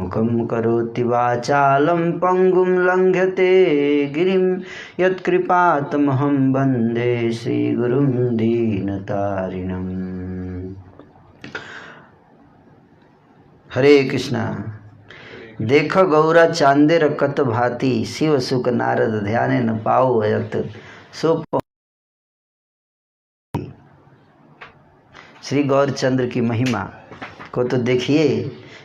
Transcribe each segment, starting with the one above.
मुखं करोति वाचालं पंगुं लंघ्यते गिरिं यत्कृपातमहं वन्दे श्रीगुरुं दीनतारिणम्। हरे कृष्णा। देख गौरा चांदेर कत भांति, शिव सुख नारद ध्याने न पाओ अयत सो। श्री गौरचंद्र की महिमा को तो देखिए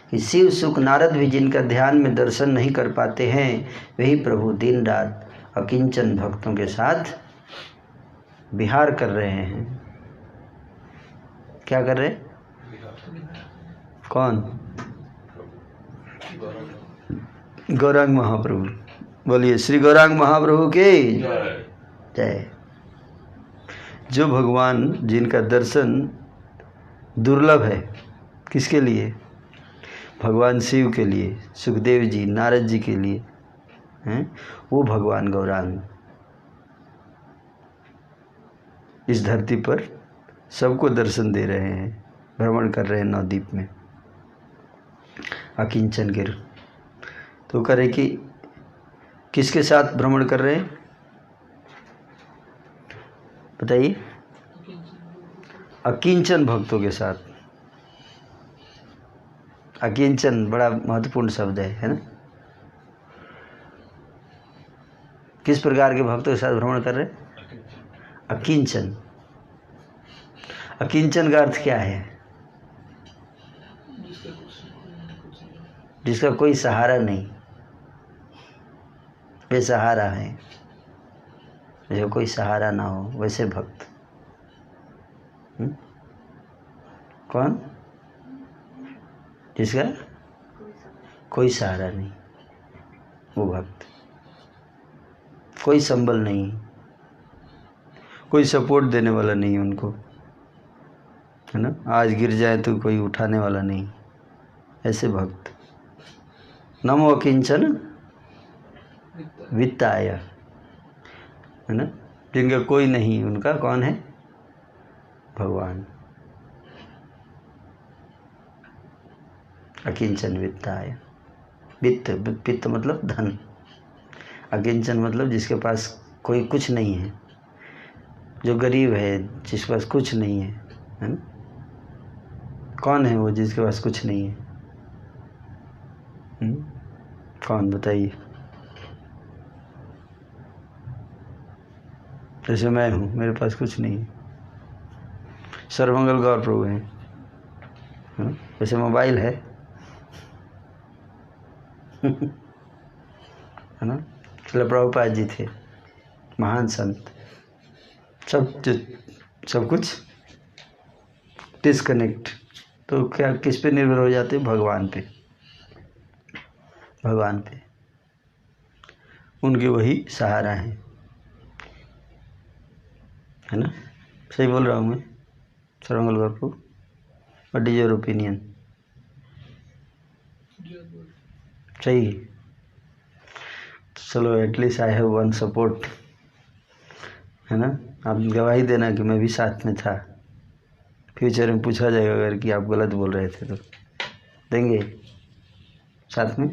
कि शिव सुख नारद भी जिनका ध्यान में दर्शन नहीं कर पाते हैं, वही प्रभु दिन रात अकिंचन भक्तों के साथ विहार कर रहे हैं। क्या कर रहे? कौन? गौरांग महाप्रभु। बोलिए श्री गौरांग महाप्रभु के जय। जो भगवान जिनका दर्शन दुर्लभ है, किसके लिए? भगवान शिव के लिए, सुखदेव जी नारद जी के लिए हैं, वो भगवान गौरांग इस धरती पर सबको दर्शन दे रहे हैं, भ्रमण कर रहे हैं नवद्वीप में अकिंचन गिर। तो करे कि किसके साथ भ्रमण कर रहे हैं बताइए? अकिंचन भक्तों के साथ। अकिंचन बड़ा महत्वपूर्ण शब्द है ना? किस प्रकार के भक्तों के साथ भ्रमण कर रहे हैं? अकिंचन। अकिंचन का अर्थ क्या है? जिसका कोई सहारा नहीं, बेसहारा है, जो कोई सहारा ना हो, वैसे भक्त। कौन? जिसका कोई सहारा नहीं, वो भक्त। कोई संबल नहीं, कोई सपोर्ट देने वाला नहीं उनको, है ना? आज गिर जाए तो कोई उठाने वाला नहीं, ऐसे भक्त। नमो अकिंचन वित्ताय, है ना? जिनका कोई नहीं, उनका कौन है? भगवान। अकिंचन वित्ताय। वित्त, वित्त मतलब धन। अकिंचन मतलब जिसके पास कोई कुछ नहीं है, जो गरीब है, जिसके पास कुछ नहीं है ना? कौन है वो जिसके पास कुछ नहीं है? कौन बताइए? जैसे मैं हूँ, मेरे पास कुछ नहीं है, सर्वमंगल गौर प्रभु हैं। वैसे मोबाइल है है ना? श्रील प्रभुपाद जी थे, महान संत। सब कुछ डिस्कनेक्ट। तो क्या किस पे निर्भर हो जाते? भगवान पे। भगवान पे उनके वही सहारा है ना? सही बोल रहा हूँ मैं? सर्वमंगल गौर प्रभु, व्हाट इज योर ओपिनियन? सही। चलो at least I have one support, है ना? आप गवाही देना कि मैं भी साथ में था। फ्यूचर में पूछा जाएगा अगर कि आप गलत बोल रहे थे तो देंगे साथ में।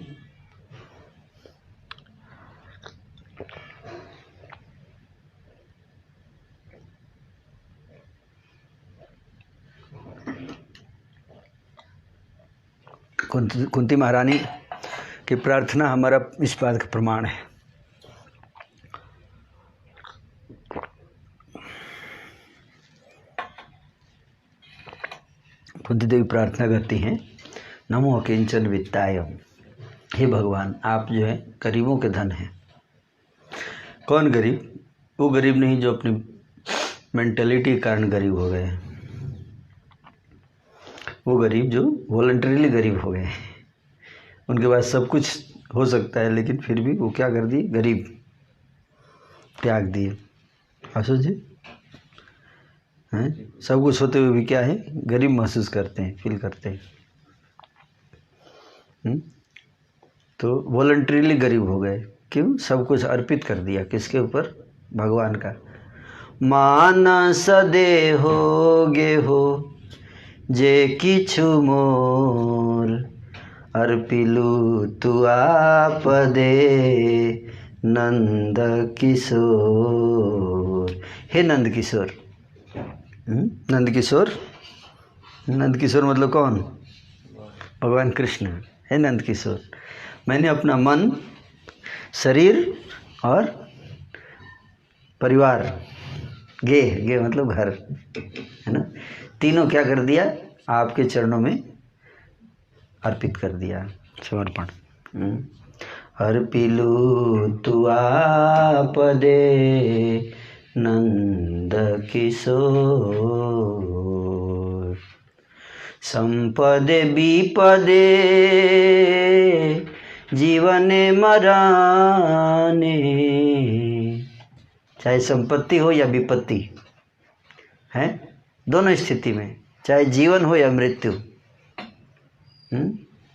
कुंती महारानी की प्रार्थना हमारा इस बात का प्रमाण है। कुंती देवी प्रार्थना करती हैं, नमो अकिंचन वित्ताय। हे भगवान, आप जो है गरीबों के धन हैं। कौन गरीब? वो गरीब नहीं जो अपनी मेंटलिटी के कारण गरीब हो गए, वो गरीब जो वॉलंटरीली गरीब हो गए। उनके पास सब कुछ हो सकता है, लेकिन फिर भी वो क्या कर दिए? गरीब त्याग दिए। आशुष जी हैं, सब कुछ होते हुए भी क्या है? गरीब महसूस करते हैं, फील करते हैं। तो वॉलंटरीली गरीब हो गए। क्यों? सब कुछ अर्पित कर दिया किसके ऊपर? भगवान का। मानस देहो गे हो जे किछु मोर, अर्पिलु तु आपदे नंद किशोर। हे नंद किशोर। नंद किशोर, नंद किशोर मतलब कौन? भगवान कृष्ण। हे नंद किशोर, मैंने अपना मन, शरीर और परिवार, गे मतलब घर, है ना, तीनों क्या कर दिया? आपके चरणों में अर्पित कर दिया, समर्पण। अर्पिलु तु आपदे नंद किशोर। संपदे विपदे जीवने मराने। चाहे संपत्ति हो या विपत्ति है, दोनों स्थिति में, चाहे जीवन हो या मृत्यु,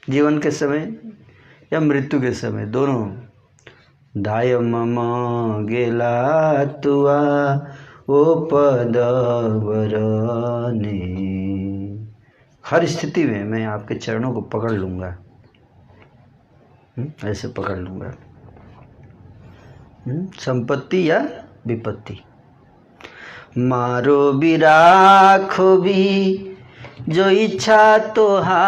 जीवन के समय या मृत्यु के समय, दोनों। दाय मम गेला तुआ ओ पद वरने। हर स्थिति में मैं आपके चरणों को पकड़ लूँगा, ऐसे पकड़ लूँगा, संपत्ति या विपत्ति। मारो भी राखो भी जो इच्छा तो है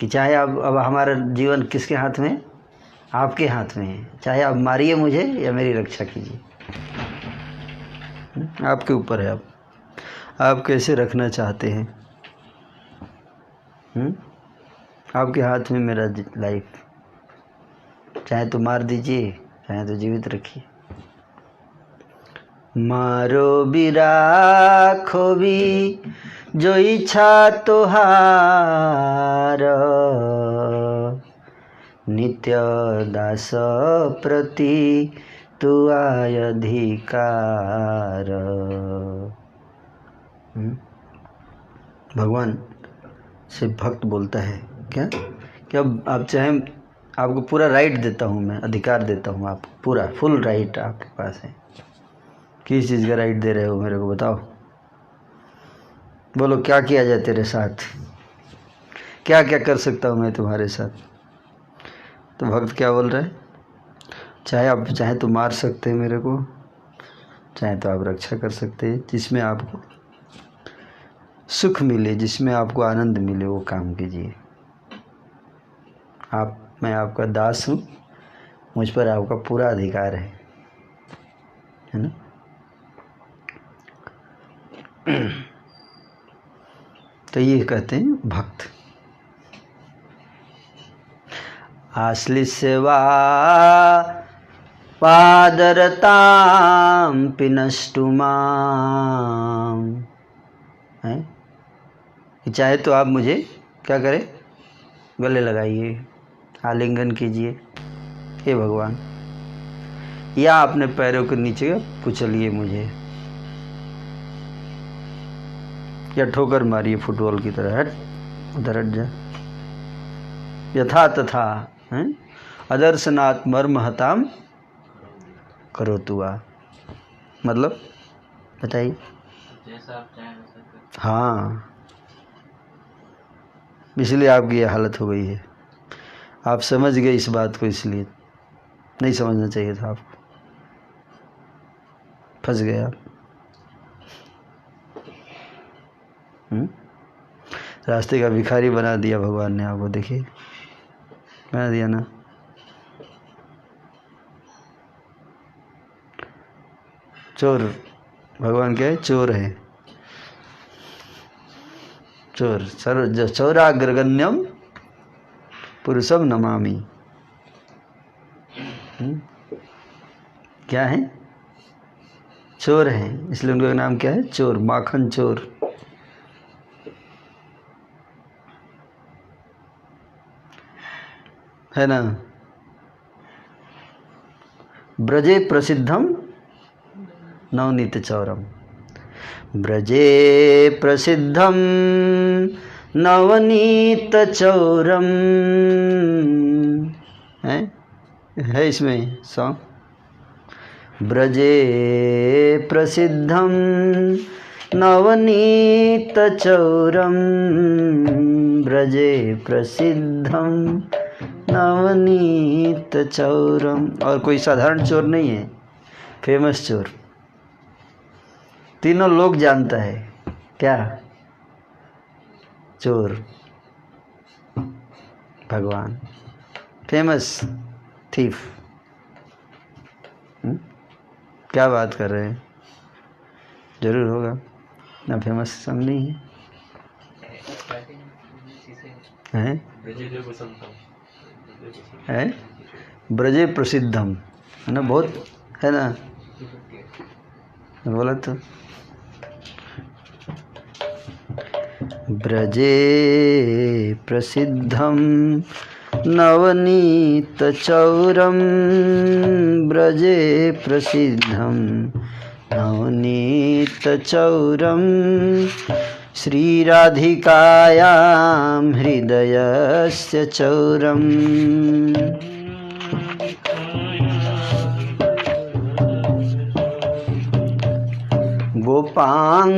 कि चाहे अब हमारा जीवन किसके हाथ में? आपके हाथ में है। चाहे आप मारिए मुझे या मेरी रक्षा कीजिए, आपके ऊपर है। आप कैसे रखना चाहते हैं? आपके हाथ में मेरा लाइफ। चाहे तो मार दीजिए, चाहे तो जीवित रखिए। मारो भी राखो भी जो इच्छा तोहार। नित्य दास प्रति तू आय अधिकार। भगवान से भक्त बोलता है क्या कि अब आप चाहें, आपको पूरा राइट देता हूँ मैं, अधिकार देता हूँ आपको, पूरा फुल राइट आपके पास है। किस चीज़ का राइट दे रहे हो मेरे को बताओ? बोलो क्या किया जाए तेरे साथ, क्या क्या कर सकता हूँ मैं तुम्हारे साथ? तो भक्त क्या बोल रहा है? चाहे आप चाहे तो मार सकते हैं मेरे को, चाहे तो आप रक्षा कर सकते हैं। जिसमें आपको सुख मिले, जिसमें आपको आनंद मिले, वो काम कीजिए। मैं आपका दास हूँ, मुझ पर आपका पूरा अधिकार है ना? तो ये कहते हैं भक्त। आश्लिष्यवा पादरतां पिनष्टुमां। है कि चाहे तो आप मुझे क्या करें? गले लगाइए, आलिंगन कीजिए हे भगवान, या अपने पैरों के नीचे कुचलिए मुझे, या ठोकर मारिए फुटबॉल की तरह, हट उधर हट जा। यथा तथा अदर्शनात् मर्महताम करो तुआ। मतलब बताइए। हाँ, इसलिए आपकी ये हालत हो गई है। आप समझ गए इस बात को, इसलिए नहीं समझना चाहिए था आपको, फंस गए आप। रास्ते का भिखारी बना दिया भगवान ने आपको, देखिए बना दिया ना। चोर, भगवान क्या है? चोर है। चोर चौराग्रगण्यम पुरुषम नमामि। क्या है? चोर है, इसलिए उनका नाम क्या है? चोर, माखन चोर। है ना? ब्रजे प्रसिद्धम नवनीत चौरम। ब्रजे प्रसिद्धम नवनीत चौरम। है इसमें सॉन्ग। ब्रजे प्रसिद्धम नवनीतचौरं ब्रजे प्रसिद्धं नवनीतचौरम। और कोई साधारण चोर नहीं है, फेमस चोर, तीनों लोग जानता है। क्या? चोर, भगवान, फेमस थीफ। क्या बात कर रहे हैं? जरूर होगा ना, फेमस सॉन्ग नहीं है? है ब्रजे प्रसिद्धम, है ना, बहुत है ना, बोला तो। ब्रजे प्रसिद्धम नवनीतचौरम, ब्रजे प्रसिद्धम नवनीतचौरम, श्रीराधिकायां हृदयस्य चौरम।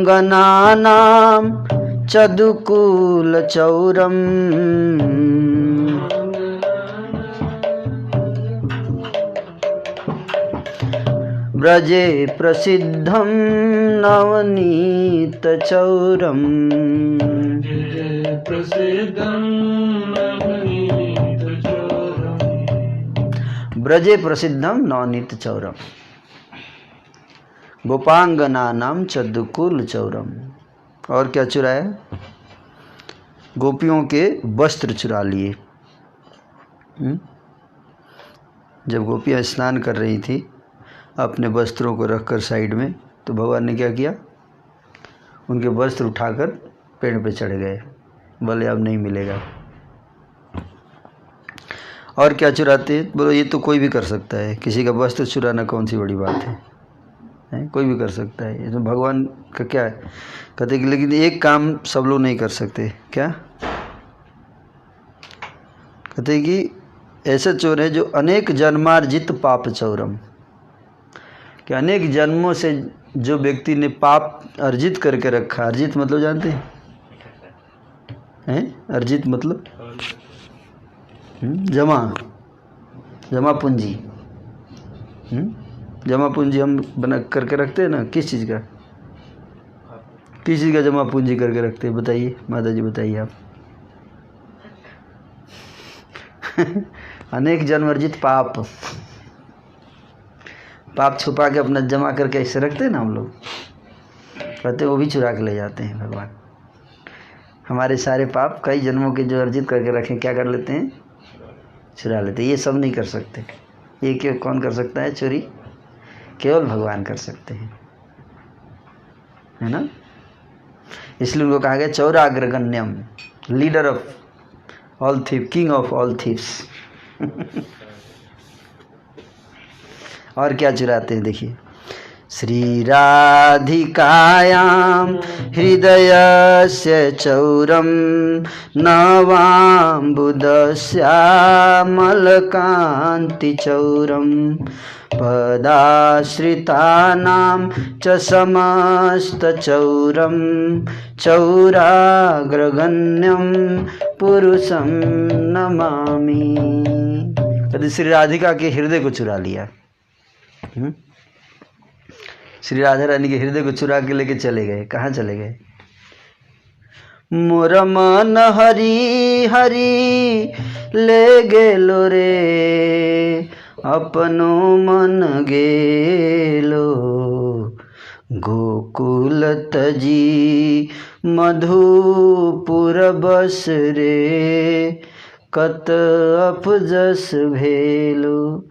गोपांगनानां चदुकुलचौरम, ब्रजे प्रसिद्धं नवनीतचौरम। ब्रजे प्रसिद्धं नवनीतचौरम, गोपांगनानां चदुकुलचौरम। और क्या चुराया? गोपियों के वस्त्र चुरा लिए। जब गोपियाँ स्नान कर रही थी अपने वस्त्रों को रखकर साइड में, तो भगवान ने क्या किया? उनके वस्त्र उठाकर पेड़ पे चढ़ गए, बोले अब नहीं मिलेगा। और क्या चुराते? बोलो ये तो कोई भी कर सकता है, किसी का वस्त्र चुराना कौन सी बड़ी बात है? कोई भी कर सकता है। इसमें भगवान का क्या है? कहते कि लेकिन एक काम सब लोग नहीं कर सकते। क्या कहते कि ऐसे चोर है जो अनेक जन्मार्जित पाप चौरम, कि अनेक जन्मों से जो व्यक्ति ने पाप अर्जित करके रखा। अर्जित मतलब जानते हैं? अर्जित मतलब जमा पूंजी। जमा पूंजी हम बना करके रखते हैं ना, किस चीज़ का? किस चीज़ का जमा पूंजी करके रखते हैं? बताइए माता जी, बताइए आप। अनेक जन्म अर्जित पाप, पाप छुपा के अपना जमा करके ऐसे रखते हैं ना हम लोग, कहते वो भी चुरा के ले जाते हैं भगवान। हमारे सारे पाप कई जन्मों के जो अर्जित करके रखें, क्या कर लेते हैं? चुरा लेते हैं। ये सब नहीं कर सकते। ये क्यों? कौन कर सकता है चोरी? केवल भगवान कर सकते हैं, है ना। इसलिए उनको कहा गया चौराग्रगण्यम, leader of all thief, king of all thiefs. और क्या चुराते हैं? देखिए, श्रीराधिकायां हृदयस्य चौरम नवाम्बुदश्यामलकान्तिचौरम, पदाश्रितानां च समस्तचौरम चौराग्रगण्यं पुरुषं नमामि। यदि श्री राधिका के हृदय को चुरा लिया, श्री राधा रानी के हृदय को चुरा के लेके चले गए। कहाँ चले गए? मोर मन हरि हरि ले गेलो रे, अपनो मन गेलो गोकुल तजी मधुपुर बस रे, कत अफजस भेलो।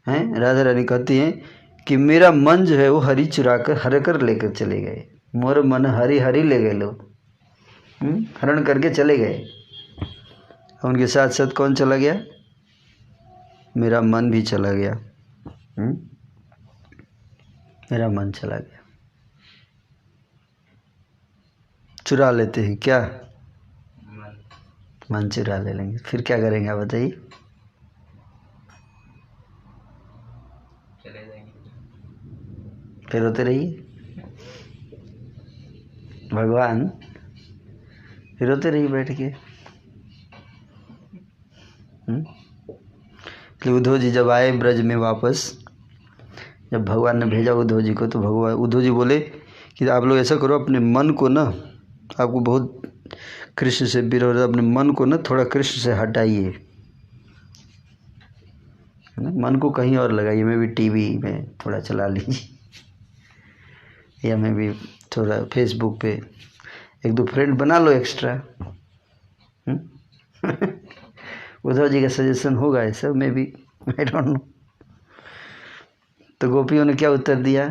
हैं? राधा रानी कहती हैं कि मेरा मन जो है वो हरी चुरा कर हर कर लेकर चले गए। मोर मन हरी हरी ले गए लो, हरण करके चले गए। उनके साथ साथ कौन चला गया? मेरा मन भी चला गया। मेरा मन चला गया। चुरा लेते हैं क्या? मन चुरा ले लेंगे, फिर क्या करेंगे आप बताइए? फिर होते रहिए। भगवान रोते रही बैठ के। इसलिए उद्धव जी जब आए ब्रज में वापस, जब भगवान ने भेजा उद्धव जी को, तो भगवान उद्धव जी बोले कि आप लोग ऐसा करो, अपने मन को ना, आपको बहुत कृष्ण से विरोध, अपने मन को ना थोड़ा कृष्ण से हटाइए, मन को कहीं और लगाइए। मैं भी टीवी में थोड़ा चला लीजिए, या मैं भी थोड़ा फेसबुक पे 1-2 फ्रेंड बना लो एक्स्ट्रा। उद्धव जी का सजेशन होगा ऐसा, मैं भी, आई डोंट नो। तो गोपियों ने क्या उत्तर दिया?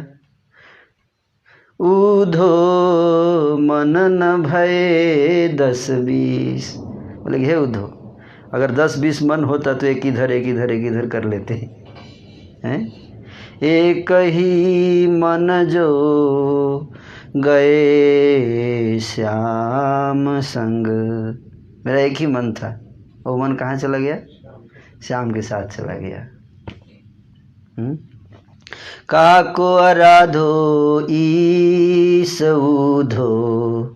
उद्धो मन न भये 10-20। बोले हे उद्धव, अगर 10-20 मन होता तो एक इधर कर लेते हैं। एक ही मन जो गए श्याम संग। मेरा एक ही मन था, वो मन कहाँ चला गया? श्याम के साथ चला गया। काको आराधो ईस उधो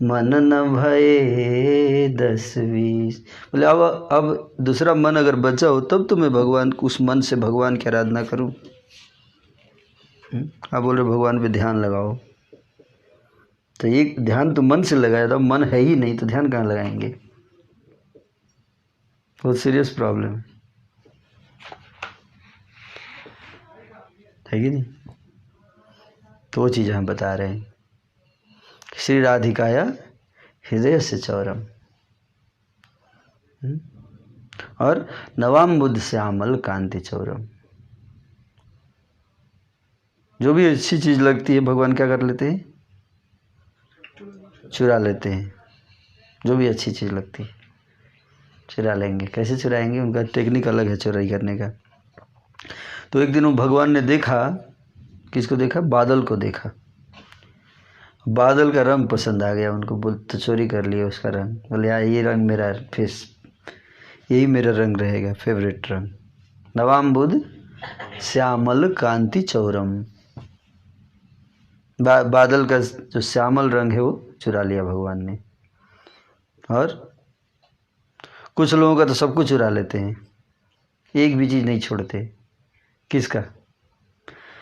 मन न भये 10-20। बोले अब दूसरा मन अगर बचा हो तब तो मैं भगवान, उस मन से भगवान की आराधना करूं। आप बोल रहे भगवान पे ध्यान लगाओ, तो ये ध्यान तो मन से लगाया था, मन है ही नहीं तो ध्यान कहाँ लगाएंगे? बहुत सीरियस प्रॉब्लम है कि नहीं? तो वो चीज़ हम बता रहे हैं। श्री राधिकाया हृदय से चौरम, और नवाम बुद्ध श्यामल कांति चौरम। जो भी अच्छी चीज़ लगती है भगवान क्या कर लेते हैं? चुरा लेते हैं। जो भी अच्छी चीज़ लगती है चुरा लेंगे। कैसे चुराएंगे? उनका टेक्निक अलग है चुराई करने का। तो एक दिन वो भगवान ने देखा, किसको देखा? बादल को देखा। बादल का रंग पसंद आ गया उनको, बोल तो चोरी कर लिया उसका रंग। बोले यार ये रंग मेरा फेस, यही मेरा रंग रहेगा, फेवरेट रंग। नवाम बुद्ध श्यामल कांति चौरम। बादल का जो श्यामल रंग है वो चुरा लिया भगवान ने। और कुछ लोगों का तो सब कुछ चुरा लेते हैं, एक भी चीज़ नहीं छोड़ते। किसका?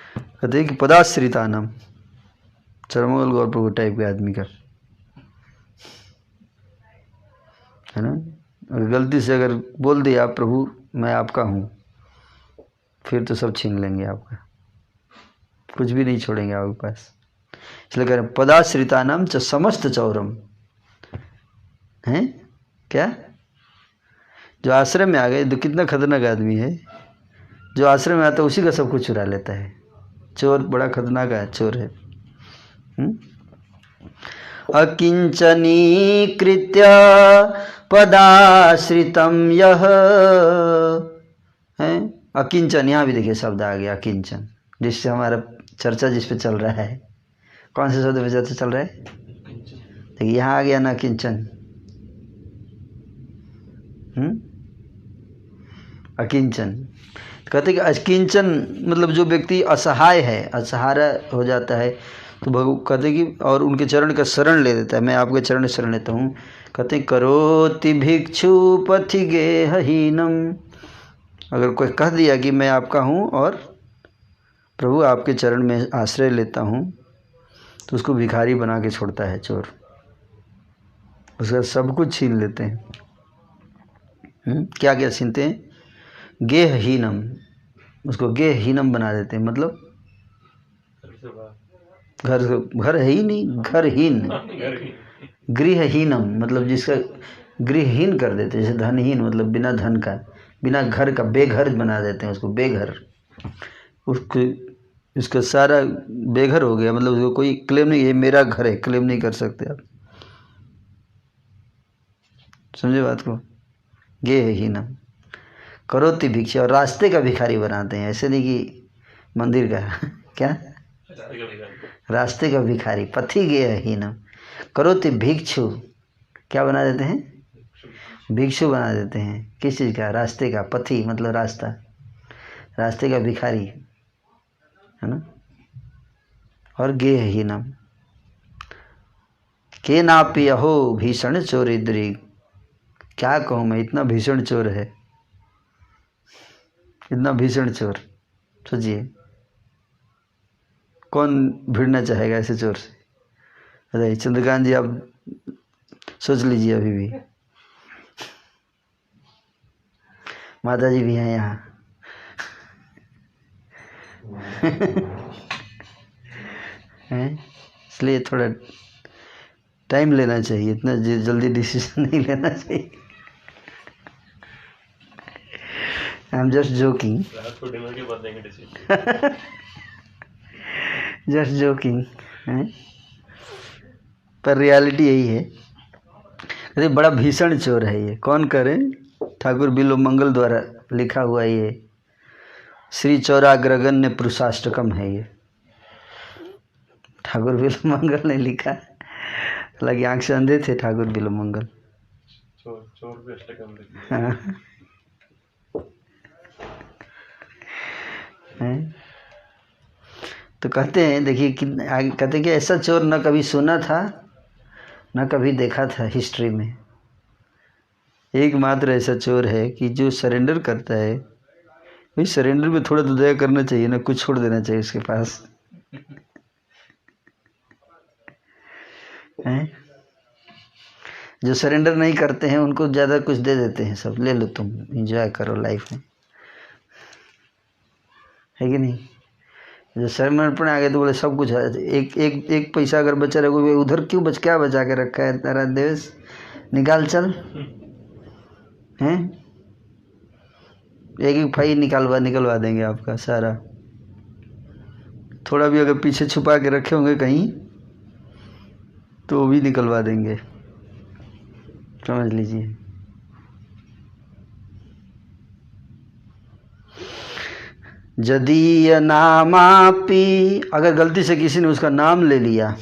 कहते हैं कि पदाश्रितानम, चरमोगल गौर प्रभु टाइप के आदमी का, है ना। अगर गलती से अगर बोल दिया प्रभु मैं आपका हूँ, फिर तो सब छीन लेंगे आपका, कुछ भी नहीं छोड़ेंगे आपके पास। इसलिए कह रहे पदाश्रितानम च समस्त चौरम। हैं क्या? जो आश्रम में आ गए, तो कितना खतरनाक आदमी है। जो आश्रम में आता है उसी का सब कुछ चुरा लेता है। चोर बड़ा खतरनाक है, चोर है। अकिंचनीकृत्य पदाश्रितम यह है। अकिंचन, यहाँ भी देखिए शब्द आ गया अकिंचन, जिससे हमारा चर्चा जिस पे चल रहा है। कौन से शब्द पे चर्चा चल रहा है? देखिए यहाँ आ गया ना किंचन। अकिंचन कहते कि अकिंचन मतलब जो व्यक्ति असहाय है, असहारा हो जाता है, तो भगवान कहते कि और उनके चरण का शरण ले लेता है। मैं आपके चरण शरण लेता हूँ। कहते करोति भिक्षु पथि गेहहीनम। अगर कोई कह दिया कि मैं आपका हूँ और प्रभु आपके चरण में आश्रय लेता हूँ, तो उसको भिखारी बना के छोड़ता है चोर। उसका सब कुछ छीन लेते हैं। क्या क्या छीनते हैं? गेहहीनम, उसको गेहहीनम बना देते हैं। मतलब घर है ही नहीं, घरहीन। गृहहीनम मतलब जिसका गृहहीन कर देते हैं, जैसे धनहीन मतलब बिना धन का, बिना घर का, बेघर बना देते हैं उसको, बेघर। उसको इसका सारा बेघर हो गया, मतलब उसको कोई क्लेम नहीं, ये मेरा घर है, क्लेम नहीं कर सकते आप। समझे बात को? गेहहीनम करोति भिक्षा, और रास्ते का भिखारी बनाते हैं। ऐसे नहीं कि मंदिर का क्या, रास्ते का भिखारी। पथि गेहहीनम करोति भिक्षु, क्या बना देते हैं? भिक्षु बना देते हैं। किस चीज़ का? रास्ते का। पथि मतलब रास्ता, रास्ते का भिखारी, है ना। और गेहहीनम के नापि अहो भीषण चोरिद्री। क्या कहूँ मैं, इतना भीषण चोर है, इतना भीषण चोर। सोचिए कौन भिड़ना चाहेगा ऐसे चोर से। अरे चंद्रकांत जी आप सोच लीजिए अभी भी। माता जी भी हैं यहाँ। हैं, इसलिए थोड़ा टाइम लेना चाहिए, इतना जल्दी डिसीजन नहीं लेना चाहिए। I am just joking, just joking. पर रियलिटी यही है। अरे बड़ा भीषण चोर है ये। कौन करे? ठाकुर बिल्वमंगल द्वारा लिखा हुआ ये श्री चौराग्रगण्य पुरुषाष्टकम है ये। ठाकुर बिल्वमंगल ने लिखा, हालांकि आंख से अंधे थे ठाकुर बिल्वमंगल। हाँ। तो कहते हैं, देखिए कि कहते हैं कि ऐसा चोर न कभी सुना था न कभी देखा था हिस्ट्री में। एकमात्र ऐसा चोर है कि जो सरेंडर करता है। भाई सरेंडर में थोड़ा तो दया करना चाहिए ना, कुछ छोड़ देना चाहिए उसके पास। हैं? जो सरेंडर नहीं करते हैं उनको ज़्यादा कुछ दे देते हैं, सब ले लो तुम, एंजॉय करो लाइफ में, है कि नहीं? जो समर्पण आ गए तो बोले सब कुछ है, एक पैसा अगर बचा रहे, उधर क्यों क्या बचा के रखा है तारा देश, निकाल चल। हैं? एक फाई निकलवा देंगे आपका सारा। थोड़ा भी अगर पीछे छुपा के रखे होंगे कहीं तो वो भी निकलवा देंगे, समझ लीजिए। यदि नामापि, अगर गलती से किसी ने उसका नाम ले लिया,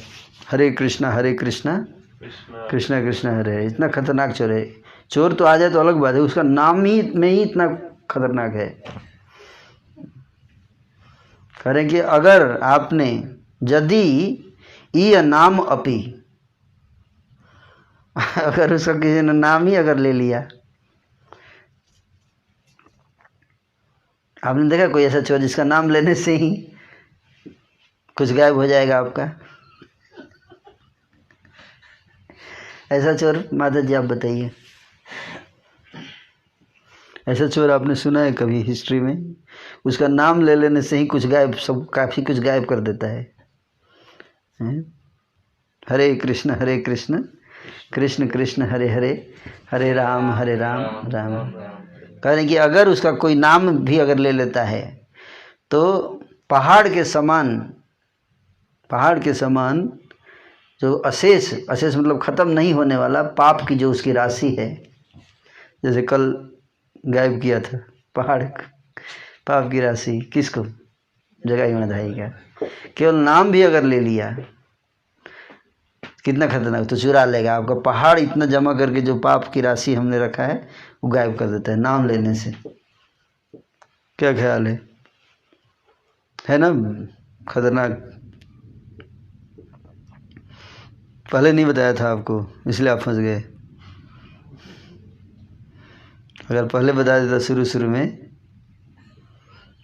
हरे कृष्णा कृष्णा कृष्णा हरे, इतना खतरनाक चोर है। चोर तो आ जाए तो अलग बात है, उसका नाम ही में ही इतना खतरनाक है। कह रहे कि अगर आपने यदि ई नाम अपि, अगर उसका किसी ने नाम ही अगर ले लिया। आपने देखा कोई ऐसा चोर जिसका नाम लेने से ही कुछ गायब हो जाएगा आपका? ऐसा चोर माता जी आप बताइए, ऐसा चोर आपने सुना है कभी हिस्ट्री में? उसका नाम ले लेने से ही कुछ गायब, सब काफ़ी कुछ गायब कर देता है। हरे कृष्ण कृष्ण कृष्ण हरे हरे, हरे राम राम। कह रहे कि अगर उसका कोई नाम भी अगर ले लेता है तो पहाड़ के समान जो अशेष मतलब ख़त्म नहीं होने वाला पाप की जो उसकी राशि है, जैसे कल गायब किया था पहाड़, पाप की राशि किसको जगाई मधाई का, केवल नाम भी अगर ले लिया, कितना खतरनाक। तो चुरा लेगा आपका पहाड़, इतना जमा करके जो पाप की राशि हमने रखा है वो गायब कर देता है नाम लेने से। क्या ख्याल है ना? खतरनाक। पहले नहीं बताया था आपको, इसलिए आप फंस गए। अगर पहले बता देता शुरू में,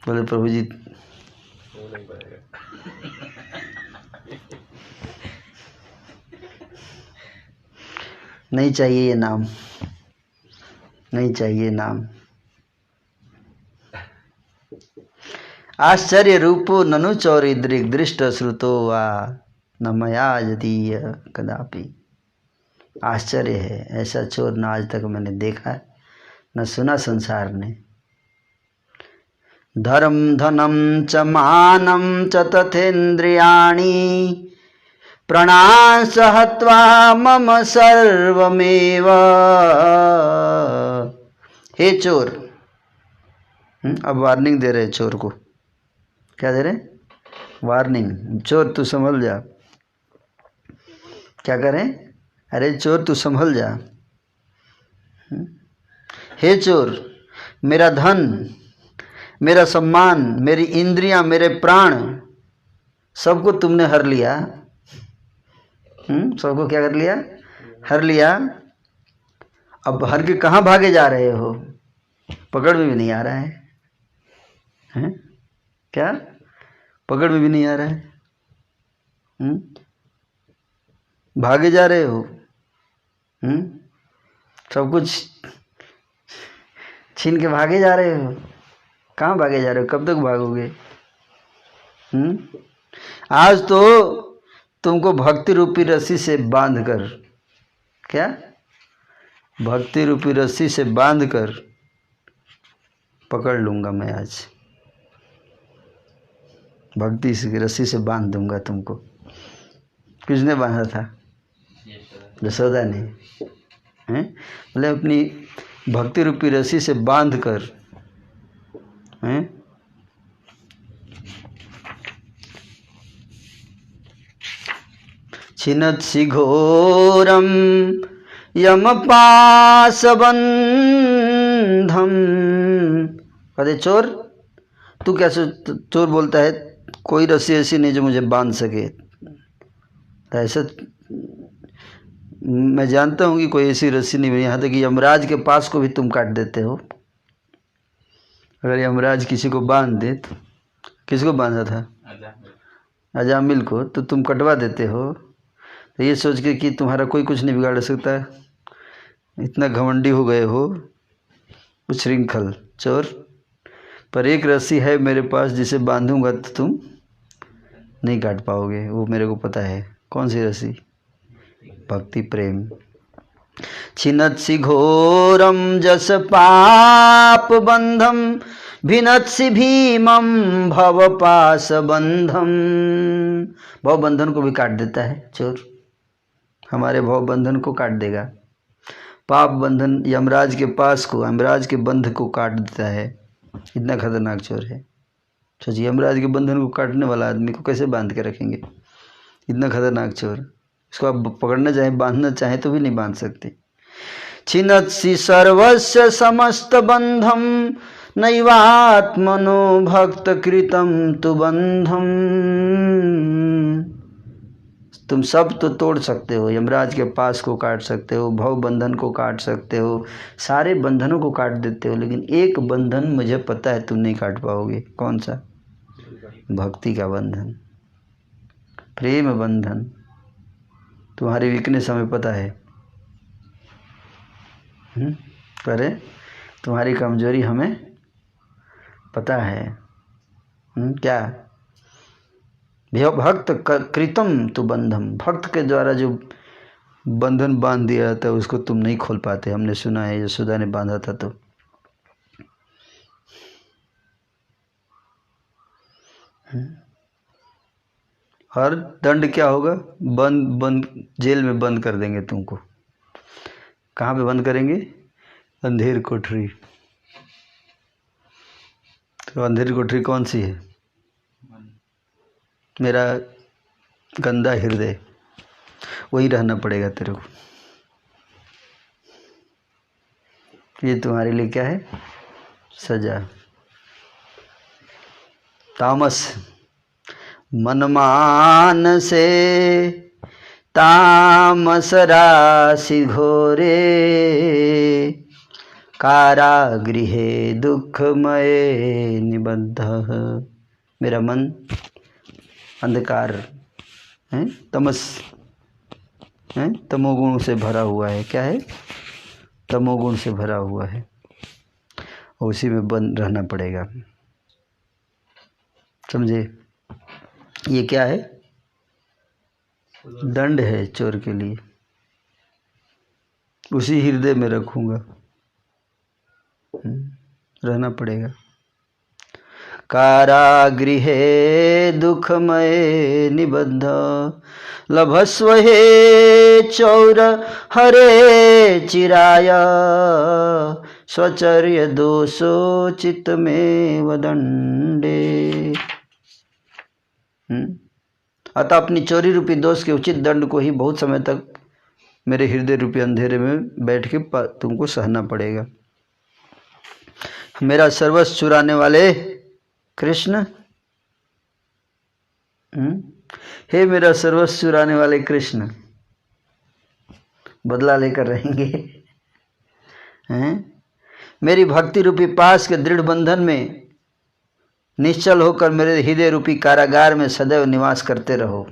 बोले प्रभु जी नहीं चाहिए ये नाम, नहीं चाहिए नाम। आश्चर्य रूपो ननु चौरिद्रिक दृष्ट श्रुतो वा न मया यदीय कदापि। आश्चर्य है, ऐसा चोर न आज तक मैंने देखा न सुना संसार ने। धर्म धनम च मानम च तथेन्द्रियाणि प्रणांस हत्वा मम सर्वमेव। हे चोर, अब वार्निंग दे रहे चोर को। क्या दे रहे? वार्निंग। चोर तू संभल जा। क्या करें? अरे चोर तू संभल जा। हे चोर, मेरा धन, मेरा सम्मान, मेरी इंद्रियां, मेरे प्राण, सबको तुमने हर लिया। सबको क्या कर लिया? हर लिया। अब हर के कहाँ भागे जा रहे हो? पकड़ में भी नहीं आ रहा है, हैं? क्या पकड़ में भी नहीं आ रहा है? भागे जा रहे हो, सब कुछ छीन के भागे जा रहे हो। कहाँ भागे जा रहे हो? कब तक भागोगे? आज तो तुमको भक्ति रूपी रस्सी से बांध कर, क्या भक्ति रूपी रस्सी से बांध कर पकड़ लूंगा मैं। आज भक्ति की रस्सी से बांध दूंगा तुमको। किसने बांधा था? यशोदा ने, हैं? बोले अपनी भक्ति रूपी रस्सी से बांध कर, हैं? छिनत्सि घोरम यमपाशबंधम। अरे चोर, तू कैसे? चोर बोलता है कोई रस्सी ऐसी नहीं जो मुझे बांध सके। ऐसा मैं जानता हूँ कि कोई ऐसी रस्सी नहीं, यहाँ तक कि यमराज के पास को भी तुम काट देते हो। अगर यमराज किसी को बांध दे तो, किसको बांधा था? अजामिल को, तो तुम कटवा देते हो। तो ये सोच के कि तुम्हारा कोई कुछ नहीं बिगाड़ सकता, इतना घमंडी हो गए हो, उच्छृंखल चोर। पर एक रस्सी है मेरे पास जिसे बांधूंगा तो तुम नहीं काट पाओगे, वो मेरे को पता है। कौन सी रस्सी? भक्ति प्रेम। छिनत्सि घोरम जस पाप बंधम भिनत्सि भीमम भव पास बंधम। भव बंधन को भी काट देता है चोर, हमारे भव बंधन को काट देगा। पाप बंधन यमराज के पास को, यमराज के बंध को काट देता है। इतना खतरनाक चोर है। सोचिए, यमराज के बंधन को काटने वाला आदमी को कैसे बांध के रखेंगे? इतना खतरनाक चोर। इसको आप पकड़ना चाहे, बांधना चाहे तो भी नहीं बांध सकते। छिनत्सि सर्वस्य समस्त बंधम नैवात्मनो भक्त कृतम तु बंधम। तुम सब तो तोड़ सकते हो, यमराज के पास को काट सकते हो, भव बंधन को काट सकते हो, सारे बंधनों को काट देते हो, लेकिन एक बंधन मुझे पता है तुम नहीं काट पाओगे। कौन सा? भक्ति का बंधन, प्रेम बंधन। तुम्हारी वीकनेस हमें पता है, अरे तुम्हारी कमजोरी हमें पता है। क्या? भक्त कृतम तु बंधम। भक्त के द्वारा जो बंधन बांध दिया था उसको तुम नहीं खोल पाते। हमने सुना है यशोदा ने बांधा था तो। और दंड क्या होगा? बंद जेल में बंद कर देंगे तुमको। कहाँ पे बंद करेंगे? अंधेर कोठरी। तो अंधेर कोठरी कौन सी है? मेरा गंदा हृदय, वही रहना पड़ेगा तेरे को। ये तुम्हारे लिए क्या है? सजा। तामस मनमान से तामस राशि घोरे कारागृहे दुखमय निबद्ध। मेरा मन अंधकार है, तमस है, तमोगुण से भरा हुआ है। क्या है? तमोगुण से भरा हुआ है, उसी में बंद रहना पड़ेगा। समझे? ये क्या है? दंड है चोर के लिए। उसी हृदय में रखूंगा, रहना पड़ेगा। कारागृहे दुखमय निबद्ध लभस्व हे चौर हरे चिराय स्वचर्य दोषो चित्त में वदंडे। अतः अपनी चोरी रूपी दोष के उचित दंड को ही बहुत समय तक मेरे हृदय रूपी अंधेरे में बैठ के तुमको सहना पड़ेगा। मेरा सर्वस्व चुराने वाले कृष्ण, हे मेरा सर्वस्व चुराने वाले कृष्ण, बदला लेकर रहेंगे। हैं? मेरी भक्ति रूपी पास के दृढ़ बंधन में निश्चल होकर मेरे हृदय रूपी कारागार में सदैव निवास करते रहो,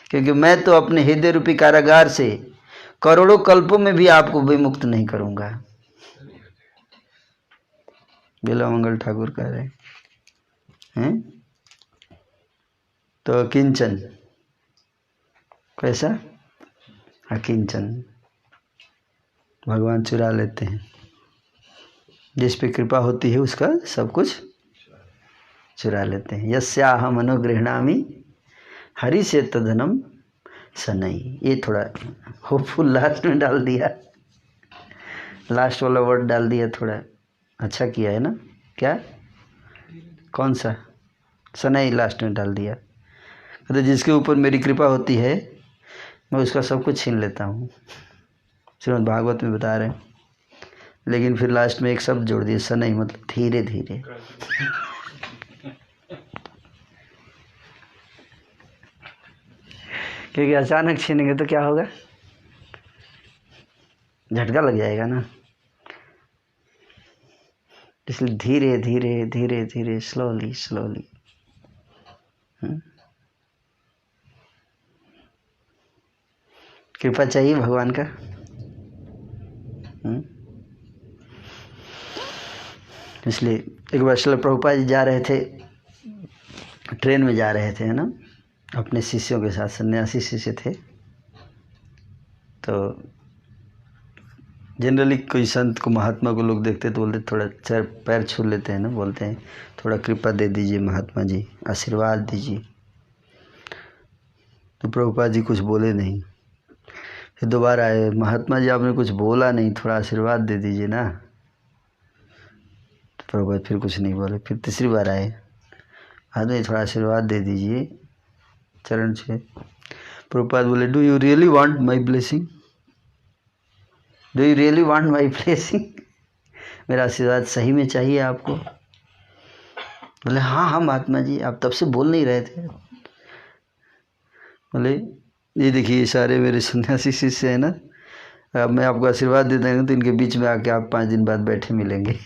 क्योंकि मैं तो अपने हृदय रूपी कारागार से करोड़ों कल्पों में भी आपको विमुक्त नहीं करूंगा। बिलामंगल ठाकुर कह रहे हैं। तो अकिंचन कैसा? अकिंचन भगवान चुरा लेते हैं, जिस पे कृपा होती है उसका सब कुछ चुरा लेते हैं। यस्याहम अनुगृह्णामि हरि से तदनम सनई। ये थोड़ा होपफुल लास्ट में डाल दिया, लास्ट वाला वर्ड डाल दिया, थोड़ा अच्छा किया है ना। क्या कौन सा? सनई लास्ट में डाल दिया। तो जिसके ऊपर मेरी कृपा होती है मैं उसका सब कुछ छीन लेता हूँ। श्रीमद् भागवत में बता रहे हैं, लेकिन फिर लास्ट में एक शब्द जोड़ दिया, सनई, मतलब धीरे धीरे। क्योंकि अचानक छीनेंगे तो क्या होगा? झटका लग जाएगा ना। इसलिए धीरे धीरे धीरे धीरे, स्लोली स्लोली। कृपा चाहिए भगवान का। इसलिए एक बार श्रील प्रभुपाद जी जा रहे थे, ट्रेन में जा रहे थे, है ना, अपने शिष्यों के साथ, सन्यासी शिष्य थे। तो जनरली कोई संत को, महात्मा को लोग देखते तो बोलते थोड़ा पैर छू लेते हैं ना, बोलते हैं थोड़ा कृपा दे दीजिए महात्मा जी, आशीर्वाद दीजिए। तो प्रभुपाद जी कुछ बोले नहीं। फिर दोबारा आए, महात्मा जी आपने कुछ बोला नहीं, थोड़ा आशीर्वाद दे दीजिए ना। तो प्रभुपाद फिर कुछ नहीं बोले। फिर तीसरी बार आए, महात्मा जी थोड़ा आशीर्वाद दे दीजिए चरण से। प्रभुपाद बोले, do you really want my blessing? Do you really want my blessing? मेरा आशीर्वाद सही में चाहिए आपको? बोले हाँ हाँ महात्मा जी, आप तब से बोल नहीं रहे थे। बोले ये देखिए सारे मेरे सन्यासी शिष्य हैं ना, अब मैं आपको आशीर्वाद दे देंगे तो इनके बीच में आके आप 5 दिन बाद बैठे मिलेंगे।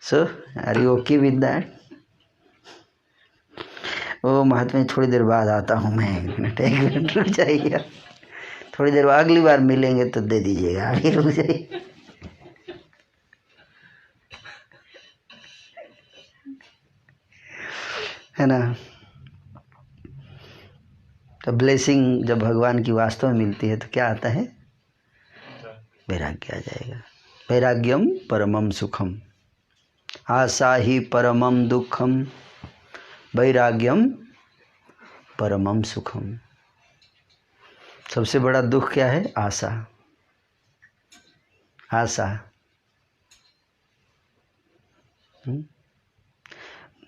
So are you okay with that? ओ महात्मा जी थोड़ी देर बाद आता हूँ मैं, एक मिनट रुक जाइए, थोड़ी देर बाद अगली बार मिलेंगे तो दे दीजिएगा, आगे रुक जाइए। है ना। तो ब्लेसिंग जब भगवान की वास्तव में मिलती है तो क्या आता है? वैराग्य आ जाएगा। वैराग्यम परमम सुखम, आशा ही परमम दुखम, वैराग्यम परमम सुखम। सबसे बड़ा दुख क्या है? आशा। आशा।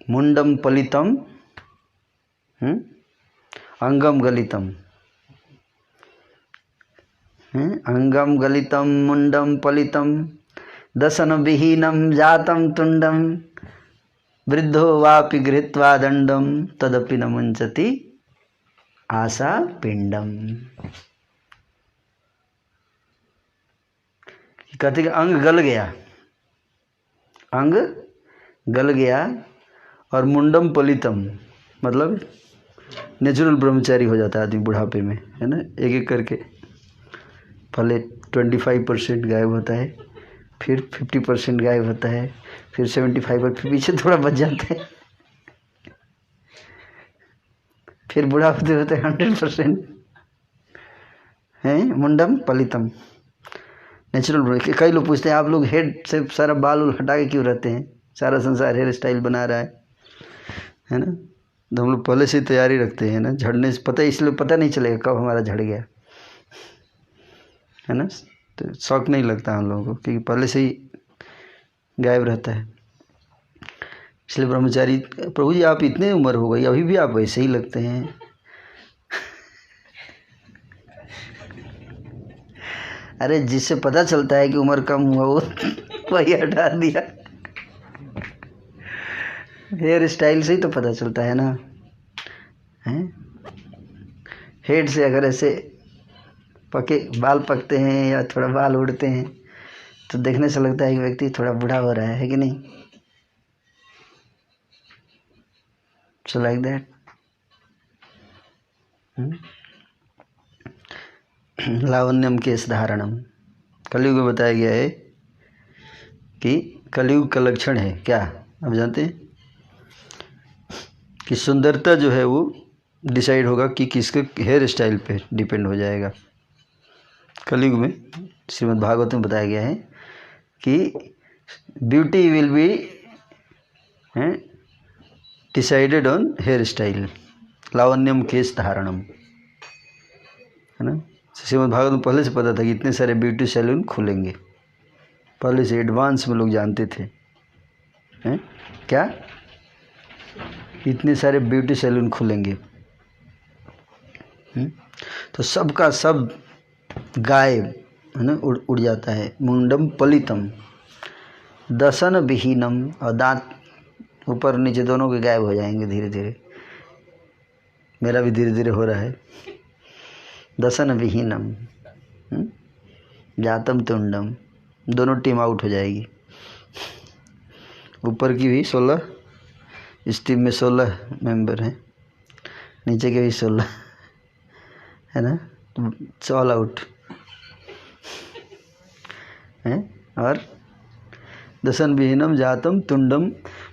मुंडम पलितम अंगम गलितम, अंगम गलितम मुंडम पलितम दशन विहीनम जातम तुंडम वृद्धो वापि गृहीत्वा दंडम तदपि न मुंचति आशा पिंडम। कहते कि अंग गल गया, अंग गल गया, और मुंडम पलितम मतलब नेचुरल ब्रह्मचारी हो जाता है आदमी बुढ़ापे में, है ना। एक एक करके पहले 25% गायब होता है, फिर 50% गायब होता है, फिर 75 और फिर पीछे थोड़ा बच जाता है, फिर बुढ़ा होते होते 100% है। मुंडम पलितम नेचुरल। कई लोग पूछते हैं आप लोग हेड से सारा बाल उल हटा के क्यों रहते हैं? सारा संसार हेयर स्टाइल बना रहा है ना। तो हम लोग पहले से ही तैयारी रखते हैं ना, झड़ने से पता, इसलिए पता नहीं चलेगा कब हमारा झड़ गया, है ना। तो शौक नहीं लगता हम लोगों को, क्योंकि पहले से ही गायब रहता है। इसलिए ब्रह्मचारी, प्रभु जी आप इतने उम्र हो गई अभी भी आप वैसे ही लगते हैं। अरे जिससे पता चलता है कि उम्र कम हुआ वो वही हटा दिया। हेयर स्टाइल से ही तो पता चलता है ना, हैं? हेड से अगर ऐसे पके बाल पकते हैं या थोड़ा बाल उड़ते हैं तो देखने से लगता है कि व्यक्ति थोड़ा बूढ़ा हो रहा है कि नहीं? So like that. लावण्यम केश धारणम, कलयुग में बताया गया है कि कलयुग का लक्षण है क्या आप जानते हैं? कि सुंदरता जो है वो डिसाइड होगा कि किसके हेयर स्टाइल पे डिपेंड हो जाएगा। कलयुग में श्रीमद् भागवत में बताया गया है कि beauty will be decided on hair style, लावण्यम केश धारणम, है ना। श्रीमद् भागवत में पहले से पता था कि इतने सारे ब्यूटी सैलून खुलेंगे, पहले से एडवांस में लोग जानते थे। हैं क्या? इतने सारे ब्यूटी सैलून खुलेंगे। तो सबका सब गायब, है ना, उड़ जाता है। मुंडम पलितम दसन विहीनम, और दांत ऊपर नीचे दोनों के गायब हो जाएंगे धीरे धीरे। मेरा भी धीरे धीरे हो रहा है। दसन विहीनम जातम तुंडम, दोनों टीम आउट हो जाएगी। ऊपर की भी 16, इस टीम में 16 मेंबर हैं, नीचे के भी 16, है ना, तो ऑल आउट है। और दसन विहीनम जातम तुंडम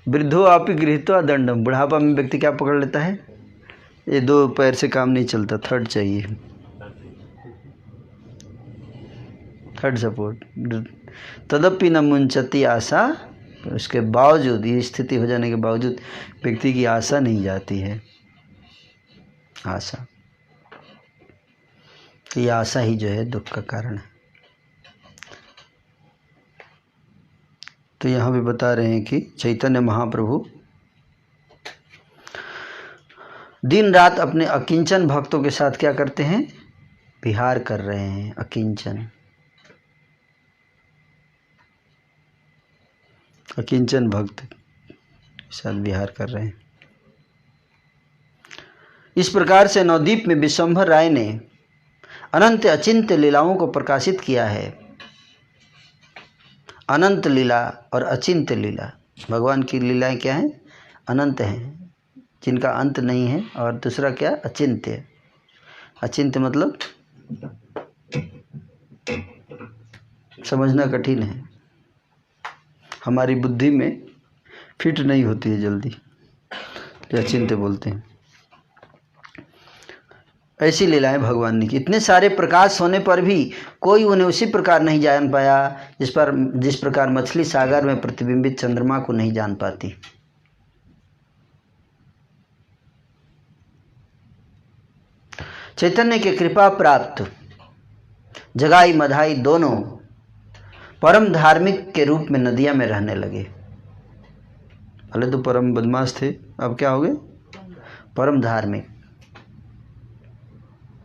वृद्धो आपी गृहीत्वा दंडम, बुढ़ापा में व्यक्ति क्या पकड़ लेता है? ये 2 पैर से काम नहीं चलता, थर्ड चाहिए, थर्ड सपोर्ट। तदपि न मुंचती आशा, उसके बावजूद, ये स्थिति हो जाने के बावजूद व्यक्ति की आशा नहीं जाती है। आशा, तो ये आशा ही जो है दुख का कारण है। तो यहाँ भी बता रहे हैं कि चैतन्य महाप्रभु दिन रात अपने अकिंचन भक्तों के साथ क्या करते हैं? विहार कर रहे हैं। अकिंचन, अकिंचन भक्त के साथ विहार कर रहे हैं। इस प्रकार से नवद्वीप में विश्वंभर राय ने अनंत अचिंत्य लीलाओं को प्रकाशित किया है। अनंत लीला और अचिंत्य लीला, भगवान की लीलाएं क्या हैं? अनंत हैं, जिनका अंत नहीं है। और दूसरा क्या? अचिंत्य। अचिंत्य मतलब समझना कठिन है, हमारी बुद्धि में फिट नहीं होती है जल्दी, तो अचिंत्य बोलते हैं। ऐसी लीलाएं भगवान ने की। इतने सारे प्रकाश होने पर भी कोई उन्हें उसी प्रकार नहीं जान पाया जिस प्रकार मछली सागर में प्रतिबिंबित चंद्रमा को नहीं जान पाती। चैतन्य के कृपा प्राप्त जगाई मधाई दोनों परम धार्मिक के रूप में नदिया में रहने लगे। पहले तो परम बदमाश थे, अब क्या हो गए? परम धार्मिक।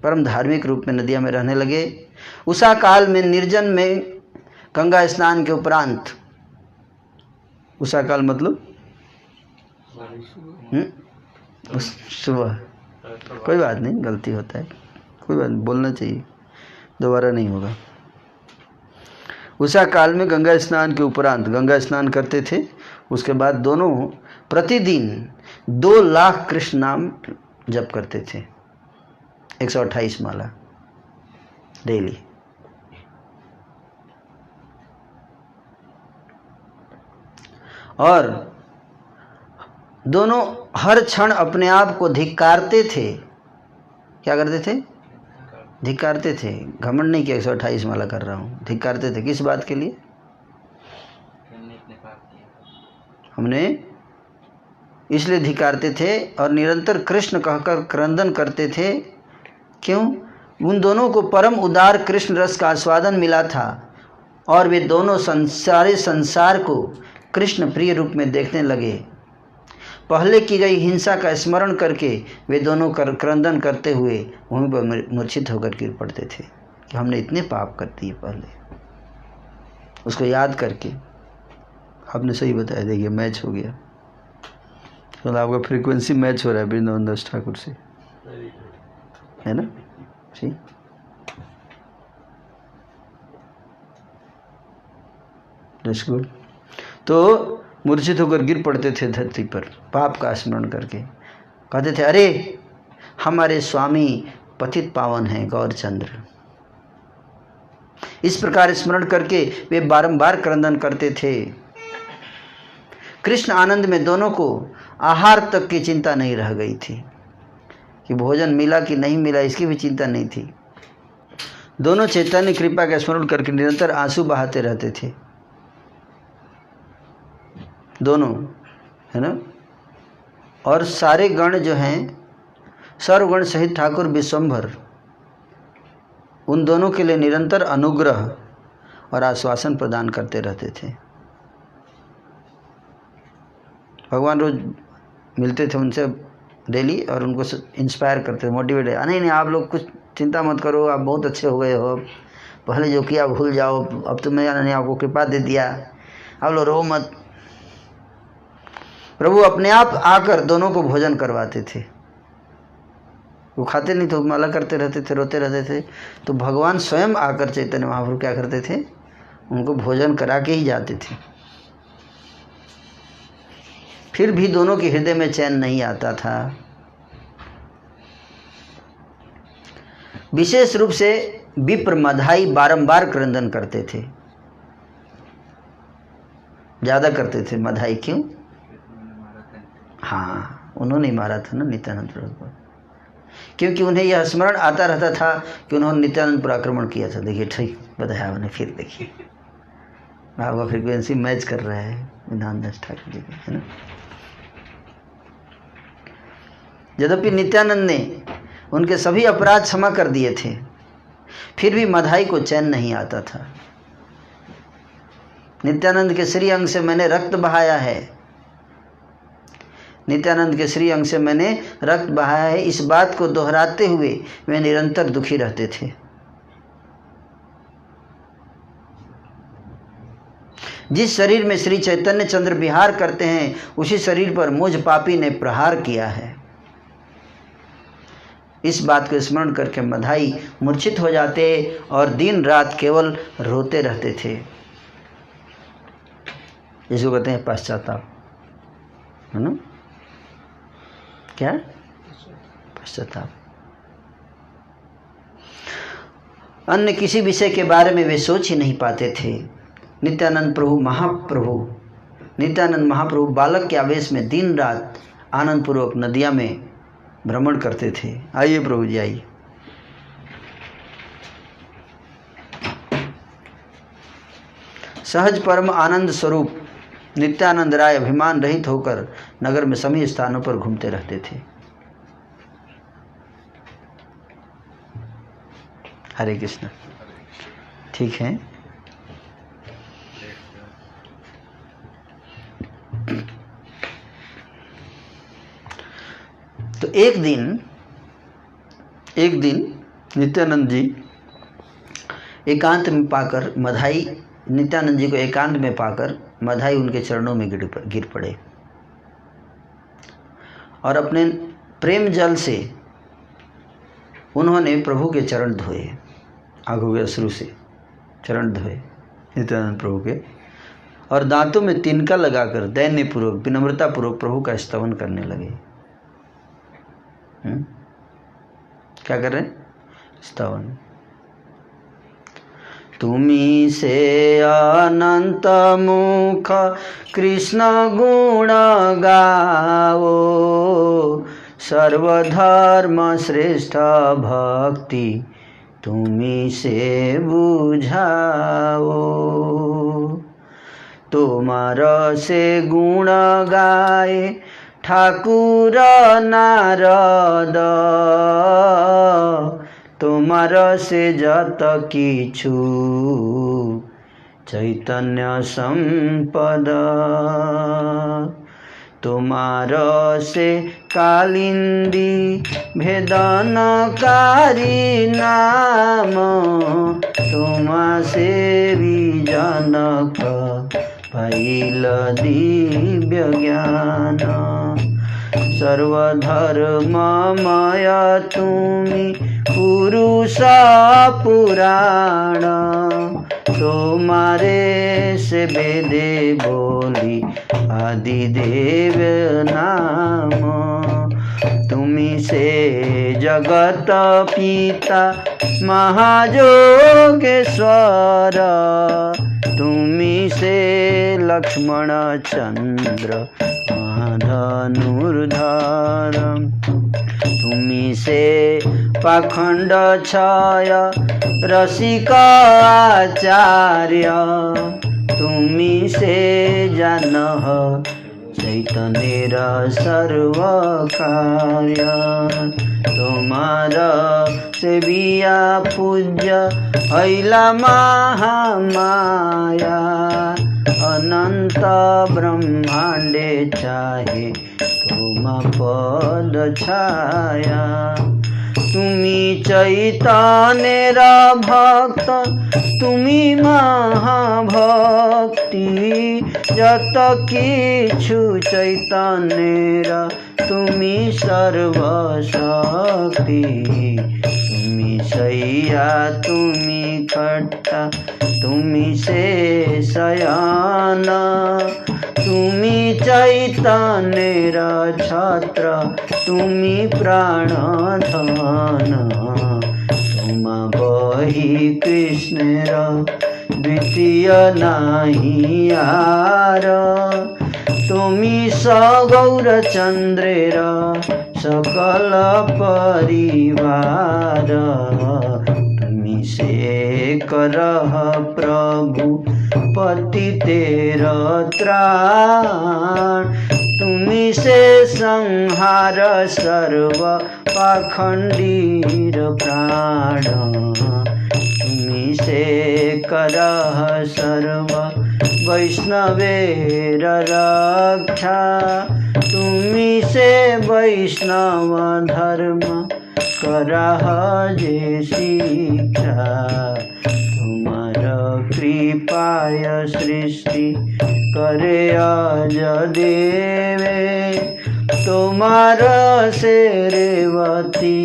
परम धार्मिक रूप में नदिया में रहने लगे। उषा काल में निर्जन में गंगा स्नान के उपरांत, उषा काल मतलब सुबह, कोई बात नहीं, गलती होता है, कोई बात नहीं, बोलना चाहिए, दोबारा नहीं होगा। उषा काल में गंगा स्नान के उपरांत गंगा स्नान करते थे। उसके बाद दोनों प्रतिदिन 2 लाख कृष्ण नाम जप करते थे, 128 माला डेली। और दोनों हर क्षण अपने आप को धिक्कारते थे। क्या करते थे? धिक्कारते थे। घमंड नहीं कि 128 माला कर रहा हूँ, धिक्कारते थे। किस बात के लिए? हमने इसलिए धिक्कारते थे और निरंतर कृष्ण कहकर क्रंदन करते थे। क्यों? उन दोनों को परम उदार कृष्ण रस का आस्वादन मिला था और वे दोनों सारे संसार को कृष्ण प्रिय रूप में देखने लगे। पहले की गई हिंसा का स्मरण करके वे दोनों क्रंदन करते हुए भूमि पर मूर्छित होकर गिर पड़ते थे कि हमने इतने पाप कर दिए। पहले उसको याद करके आपने सही बताया। देखिए मैच हो गया, तो आपका फ्रीक्वेंसी मैच हो रहा है वृंदावन दास ठाकुर से। है ना। See that's good. तो मूर्छित होकर गिर पड़ते थे धरती पर पाप का स्मरण करके, कहते थे अरे हमारे स्वामी पतित पावन हैं गौरचंद्र। इस प्रकार स्मरण करके वे बारंबार क्रंदन करते थे। कृष्ण आनंद में दोनों को आहार तक की चिंता नहीं रह गई थी कि भोजन मिला कि नहीं मिला, इसकी भी चिंता नहीं थी। दोनों चैतन्य कृपा का स्मरण करके निरंतर आंसू बहाते रहते थे, दोनों, है ना। और सारे गण जो हैं, सर्वगण सहित ठाकुर विश्वंभर, उन दोनों के लिए निरंतर अनुग्रह और आश्वासन प्रदान करते रहते थे। भगवान रोज मिलते थे उनसे डेली और उनको इंस्पायर करते थे, मोटिवेट। नहीं आप लोग कुछ चिंता मत करो, आप बहुत अच्छे हो गए हो, पहले जो किया भूल जाओ, अब तो मैंने आपको कृपा दे दिया, आप लोग रो मत। प्रभु अपने आप आकर दोनों को भोजन करवाते थे। वो खाते नहीं थे, माला करते रहते थे, रोते रहते थे। तो भगवान स्वयं आकर चैतन्य महाप्रभु क्या करते थे, उनको भोजन करा के ही जाते थे। फिर भी दोनों के हृदय में चैन नहीं आता था। विशेष रूप से विप्र मधाई बारंबार क्रंदन करते थे, ज़्यादा करते थे। मधाई क्यों? हाँ, उन्होंने मारा था ना नित्यानंद प्रभु को, क्योंकि उन्हें यह स्मरण आता रहता था कि उन्होंने नित्यानंद पर आक्रमण किया था। देखिए ठीक बताया उन्हें, फिर देखिए आपका फ्रीक्वेंसी मैच कर रहा है विधानदास ठाकुर जी के, है ना। यद्यपि नित्यानंद ने उनके सभी अपराध क्षमा कर दिए थे, फिर भी मधाई को चैन नहीं आता था। नित्यानंद के श्री अंग से मैंने रक्त बहाया है, नित्यानंद के श्री अंग से मैंने रक्त बहाया है, इस बात को दोहराते हुए वे निरंतर दुखी रहते थे। जिस शरीर में श्री चैतन्य चंद्र विहार करते हैं, उसी शरीर पर मुझ पापी ने प्रहार किया है। इस बात को स्मरण करके मधाई मूर्छित हो जाते और दिन रात केवल रोते रहते थे। इसको कहते हैं पश्चाताप, है ना। क्या? पश्चाताप। अन्य किसी विषय के बारे में वे सोच ही नहीं पाते थे। नित्यानंद महाप्रभु बालक के आवेश में दिन रात आनंद पूर्वक नदिया में भ्रमण करते थे। आइए प्रभु जी आइए। सहज परम आनंद स्वरूप नित्यानंद राय अभिमान रहित होकर नगर में सभी स्थानों पर घूमते रहते थे। हरे कृष्ण। ठीक है। तो एक दिन नित्यानंद जी एकांत में पाकर मधाई, नित्यानंद जी को एकांत में पाकर मधाई उनके चरणों में गिर पड़े और अपने प्रेम जल से उन्होंने प्रभु के चरण धोए, आंखों के अश्रु से चरण धोए नित्यानंद प्रभु के, और दांतों में तिनका लगाकर दैन्यपूर्वक विनम्रतापूर्वक प्रभु का स्तवन करने लगे। क्या कर रहे हैं? स्तवन। तुमी से अनंत मुख कृष्ण गुण गाओ, सर्वधर्म श्रेष्ठ भक्ति तुमी से बुझाओ। तुमार से गुण गाए ठाकुर नारद, तुमार से जत किछु चैतन्य संपद। तुमार से कालिंदी भेदनकारी नाम, तुमा से भी जनक पाइल दिव्य ज्ञान। सर्वधर्ममय तुमी पुरुष पुराण तुम्हारे से वेदे बोली आदिदेव नाम तुम्ही से जगत पिता महाजोगेश्वर तुम्ही से लक्ष्मण चंद्र महाधनुर्धर तुम्ही से पाखंड छय रसिक आचार्य तुम्ही से जानह चैतन्यर सर्व कार्य तुम्हारा सेविया पूज्य ऐला महामाया अनंत ब्रह्मांडे चाहे तुम पद छाया तुम्ही चैतन्यर भक्त तुम्ही महाभक्ति जत किछु चैतन्यर तुम्ही सर्वशक्ति तुम्ही शय्या तुम्ही खट्टा तुम्ही से शयन तुम्ही चैतन्यर छत्र तुम्ही प्राणधन तुम बही कृष्णेर द्वितीय नाही यार तुम्ही सगौरचंद्रेर सकल परिवार तुम्ही से करह प्रभु पतितेर त्राण तुम्ही से संहार सर्व पाखंडीर प्राण तुम्ही से करह सर्व वैष्णवेर रक्षा तुम्ही से वैष्णव धर्म करह जे शिक्षा तुम्हारा कृपाय सृष्टि करे आज देवे तुम्हारा से रेवती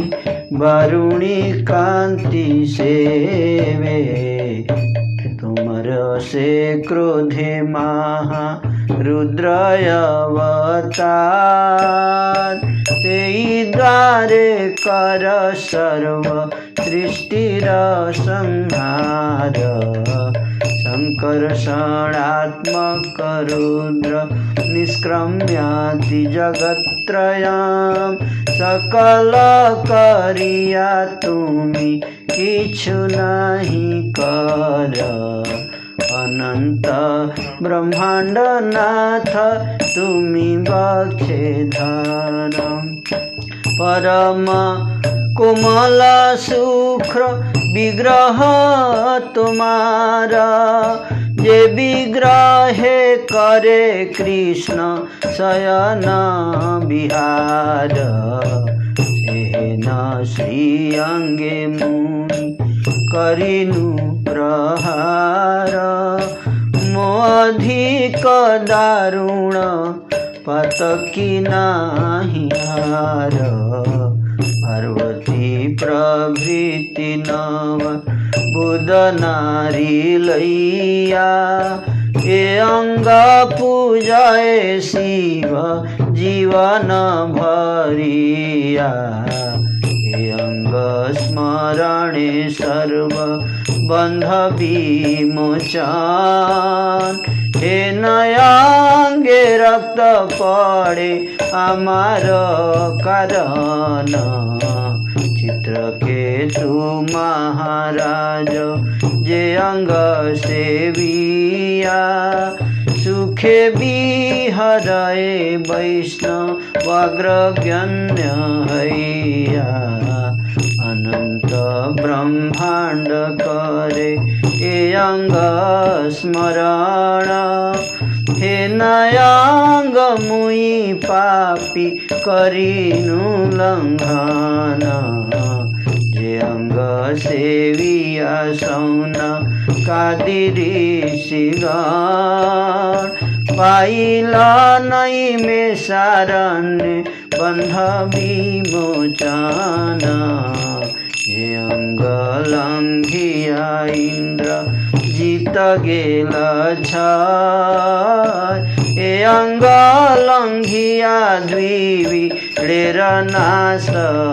वरुणी कांति सेवे तुम्हारा से क्रोधे महा रुद्रय अवतार तेई द्वारे कर सर्व सृष्टिर संहार संकर्षणात्मक रुद्र निष्क्रम्याति जगत्त्रयम् सकल करिया तुम्ही किछु नहीं कर अनंत ब्रह्मांड नाथ तुम्ही बक्षेधर परम कोमल शुक्र विग्रह तुम्हारा जे विग्रहे करे कृष्ण शयन विहार सेन श्री अंगे मुनि करिनु प्रहार मोधिक दारुण पतकी नाही हार पार्वती प्रभृति नव बुध नारी लैया ए अंग पूजाए शिव जीवन भरिया ए अंग स्मरणे सर्व बंध विमोचन हे नयांगे रक्त पड़े आमार कारण चित्रकेतु महाराज जे अंग सेविया सुखे विहरए वैष्णवाग्रगण्य हैया अनंत ब्रह्मांड करे ए अंग स्मरण हे नयांग मुई पापी करिनु लंघन जे अंग सेविया सौन कादिरी ऋषिगण पाइला नहीं में सारण्य बंध विमोचन जे अंग लंघिया इंद्र जीत गेल छाय, ए अंग लंघिया द्विविडेर नाश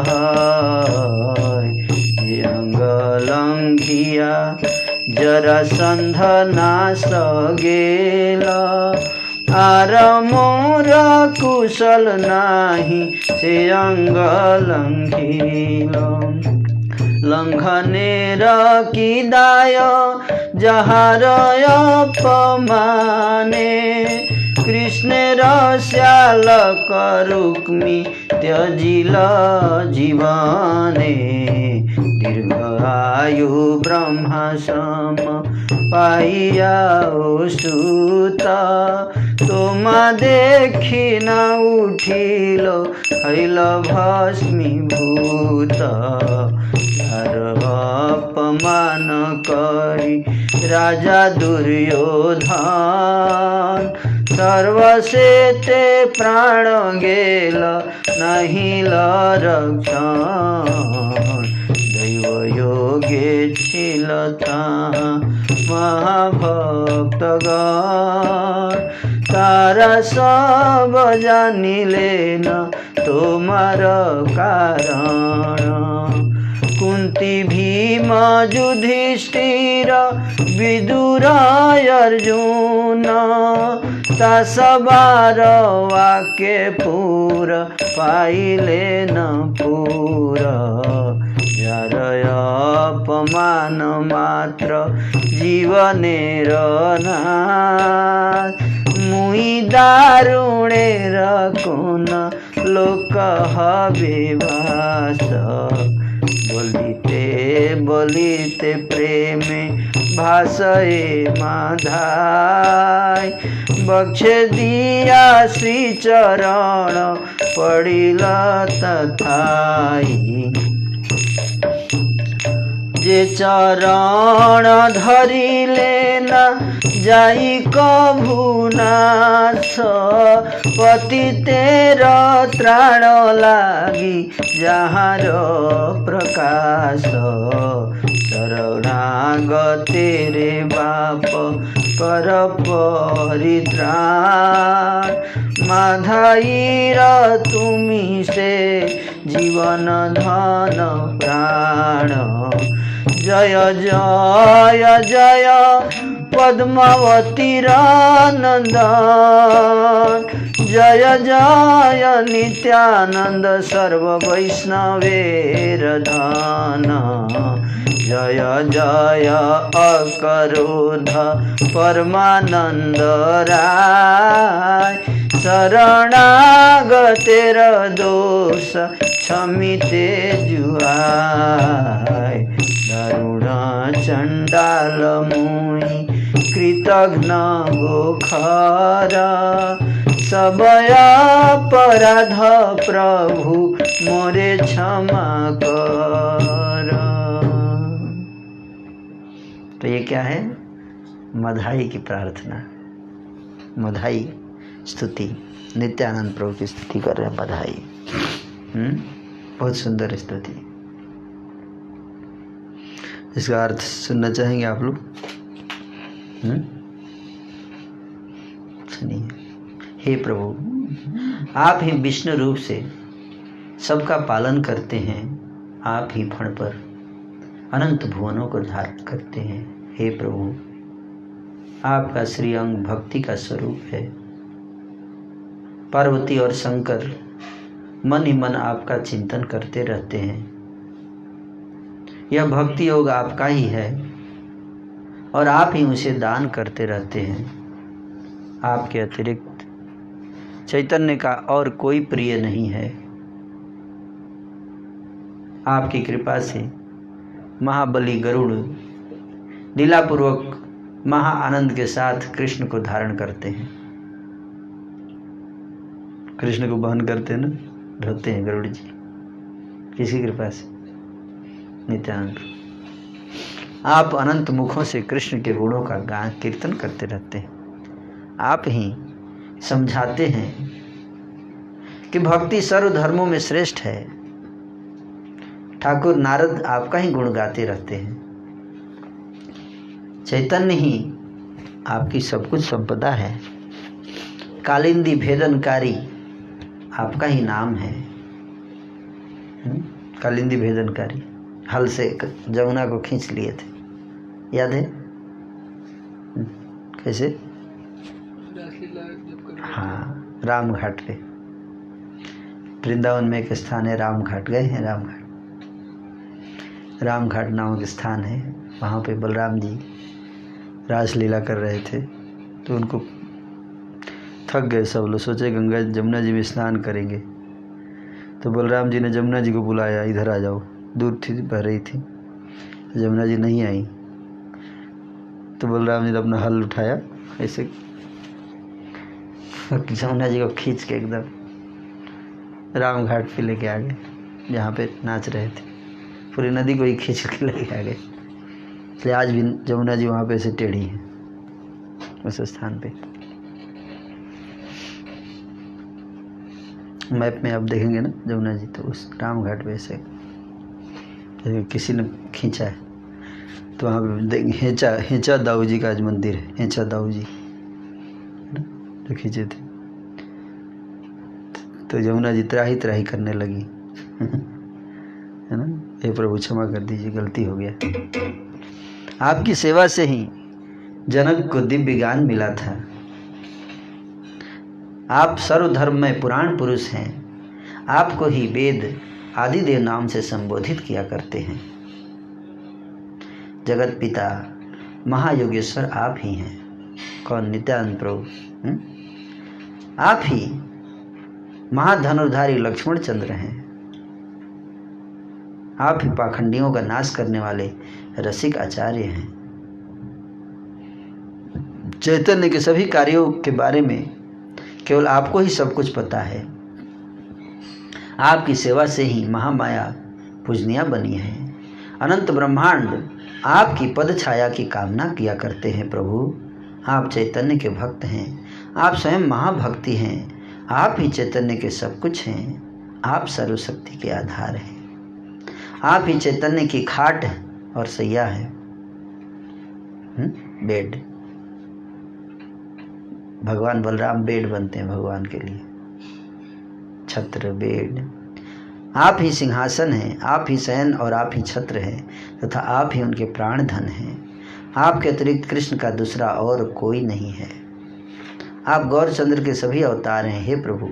है, ए अंग लंघिया जरासंध नाश गेल, आर मोर कुशल नाही से अंग लंघिल, लंघनेर किदाय जहार अपमाने, कृष्णेर श्यालक रुक्मी त्यजिल जीवने, दीर्घ आयु ब्रह्मा सम पाइया सुत, तुम देखि न उठिल हैल भस्मीभूत, अपमान करी राजा दुर्योधन, सर्वसेते प्राण गेल नहीं रक्षण, दैव योगे छिलता महाभक्तगण, तारा सब जानिले न तुम्हार कारण, कुंती भीम युधिष्ठिर विदुर अर्जुन, तासबार वाक्य पूर पाइले न पूर, जार अपमान मात्र जीवनेर नाश, मुई दारुणेर कोन लोक हबे वास, बोलिते बोलिते प्रेमे भाषे माधाय, बक्षे दिया श्री चरण पड़िल तथाई, जे चरण धरिले न जाई कभु नाश, पतितेर त्राण लागी जहाँ प्रकाश, शरणागते रे बाप कर परित्राण, माधाईर तुमी से जीवन धन प्राण, जय जय जय पद्मावतीर नंदन, जय जय नित्यानंद सर्व वैष्णवेर धन, जय जय अकरोध परमानंद राय, शरणागतेर दोष क्षमिते जुआय, दारुण चंडाल मुई कृतघ्न गोखरा, सबय अपराध प्रभु मोरे क्षमा कर। तो ये क्या है? मधाई की प्रार्थना, मधाई स्तुति, नित्यानंद प्रभु की स्तुति कर रहे हैं मधाई। बहुत सुंदर स्तुति। इसका अर्थ सुनना चाहेंगे आप लोग? सुनिए। हे प्रभु, आप ही विष्णु रूप से सबका पालन करते हैं, आप ही फण पर अनंत भुवनों को धारण करते हैं। हे प्रभु, आपका श्री अंग भक्ति का स्वरूप है। पार्वती और शंकर मन ही मन आपका चिंतन करते रहते हैं। यह भक्ति योग आपका ही है और आप ही उसे दान करते रहते हैं। आपके अतिरिक्त चैतन्य का और कोई प्रिय नहीं है। आपकी कृपा से महाबली गरुड़ लीलापूर्वक महा आनंद के साथ कृष्ण को धारण करते हैं, कृष्ण को वहन करते हैं ना, ढोते हैं गरुड़ जी, किसी कृपा से। नित्यानंद, आप अनंत मुखों से कृष्ण के गुणों का गान कीर्तन करते रहते हैं। आप ही समझाते हैं कि भक्ति सर्व धर्मों में श्रेष्ठ है। ठाकुर नारद आपका ही गुण गाते रहते हैं। चैतन्य ही आपकी सब कुछ संपदा है। कालिंदी भेदनकारी आपका ही नाम है। कालिंदी भेदनकारी, हल से जमुना को खींच लिए थे, याद है? कैसे? हाँ, राम घाट पे, वृंदावन में एक स्थान है राम घाट, गए हैं? राम घाट नामक स्थान है। वहाँ पे बलराम जी रासलीला कर रहे थे, तो उनको थक गए सब लोग, सोचे गंगा जमुना जी में स्नान करेंगे। तो बलराम जी ने जमुना जी को बुलाया, इधर आ जाओ। दूर थी, बह रही थी, जमुना जी नहीं आई। तो बलराम जी ने अपना हल उठाया, ऐसे जमुना जी को खींच के एकदम राम घाट पे लेके आ गए, जहाँ पे नाच रहे थे। पूरी नदी को ही खींच के लेके आ गए। इसलिए आज भी जमुना जी वहाँ पे ऐसे टेढ़ी है, उस स्थान पे। मैप में आप देखेंगे ना जमुना जी, तो उस राम घाट पे ऐसे किसी ने खींचा है। तो वहाँ पे हेंचा दाऊ जी का आज मंदिर है, हेंचा दाऊ जी जो खींचे थे। तो जमुना जी त्राही त्राही करने लगी है ना, हे प्रभु क्षमा कर दीजिए, गलती हो गया। आपकी सेवा से ही जनक को दिव्य ज्ञान मिला था। आप सर्वधर्म में पुराण पुरुष हैं। आपको ही वेद आदिदेव नाम से संबोधित किया करते हैं। जगत पिता महायोगेश्वर आप ही हैं। कौन? नित्यानंद प्रभु। आप ही महाधनुर्धारी लक्ष्मण चंद्र हैं। आप ही पाखंडियों का नाश करने वाले रसिक आचार्य हैं। चैतन्य के सभी कार्यों के बारे में केवल आपको ही सब कुछ पता है। आपकी सेवा से ही महामाया पूजनिया बनी है। अनंत ब्रह्मांड आपकी पद छाया की कामना किया करते हैं प्रभु। आप चैतन्य के भक्त हैं। आप स्वयं महाभक्ति हैं। आप ही चैतन्य के सब कुछ हैं। आप सर्वशक्ति के आधार हैं। आप ही चैतन्य की खाट और सैया है, बेड। भगवान बलराम बेड बनते हैं भगवान के लिए, छत्र, बेड। आप ही सिंहासन हैं, आप ही शयन और आप ही छत्र हैं तथा आप ही उनके प्राण धन हैं। आपके अतिरिक्त कृष्ण का दूसरा और कोई नहीं है। आप गौरचंद्र के सभी अवतार हैं। हे प्रभु,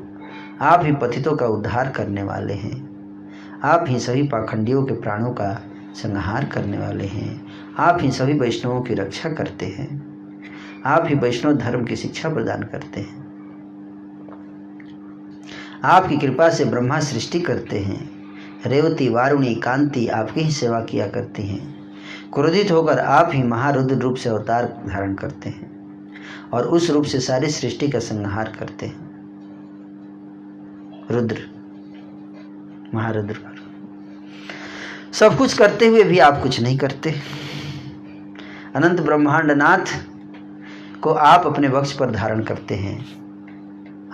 आप ही पतितों का उद्धार करने वाले हैं। आप ही सभी पाखंडियों के प्राणों का संहार करने वाले हैं। आप ही सभी वैष्णवों की रक्षा करते हैं। आप ही वैष्णव धर्म की शिक्षा प्रदान करते हैं। आपकी कृपा से ब्रह्मा सृष्टि करते हैं। रेवती, वारुणी, कांति आपकी ही सेवा किया करती हैं। क्रोधित होकर आप ही महारुद्र रूप से अवतार धारण करते हैं और उस रूप से सारी सृष्टि का संहार करते हैं। रुद्र, महारुद्र। सब कुछ करते हुए भी आप कुछ नहीं करते। अनंत ब्रह्मांड नाथ को आप अपने वक्ष पर धारण करते हैं।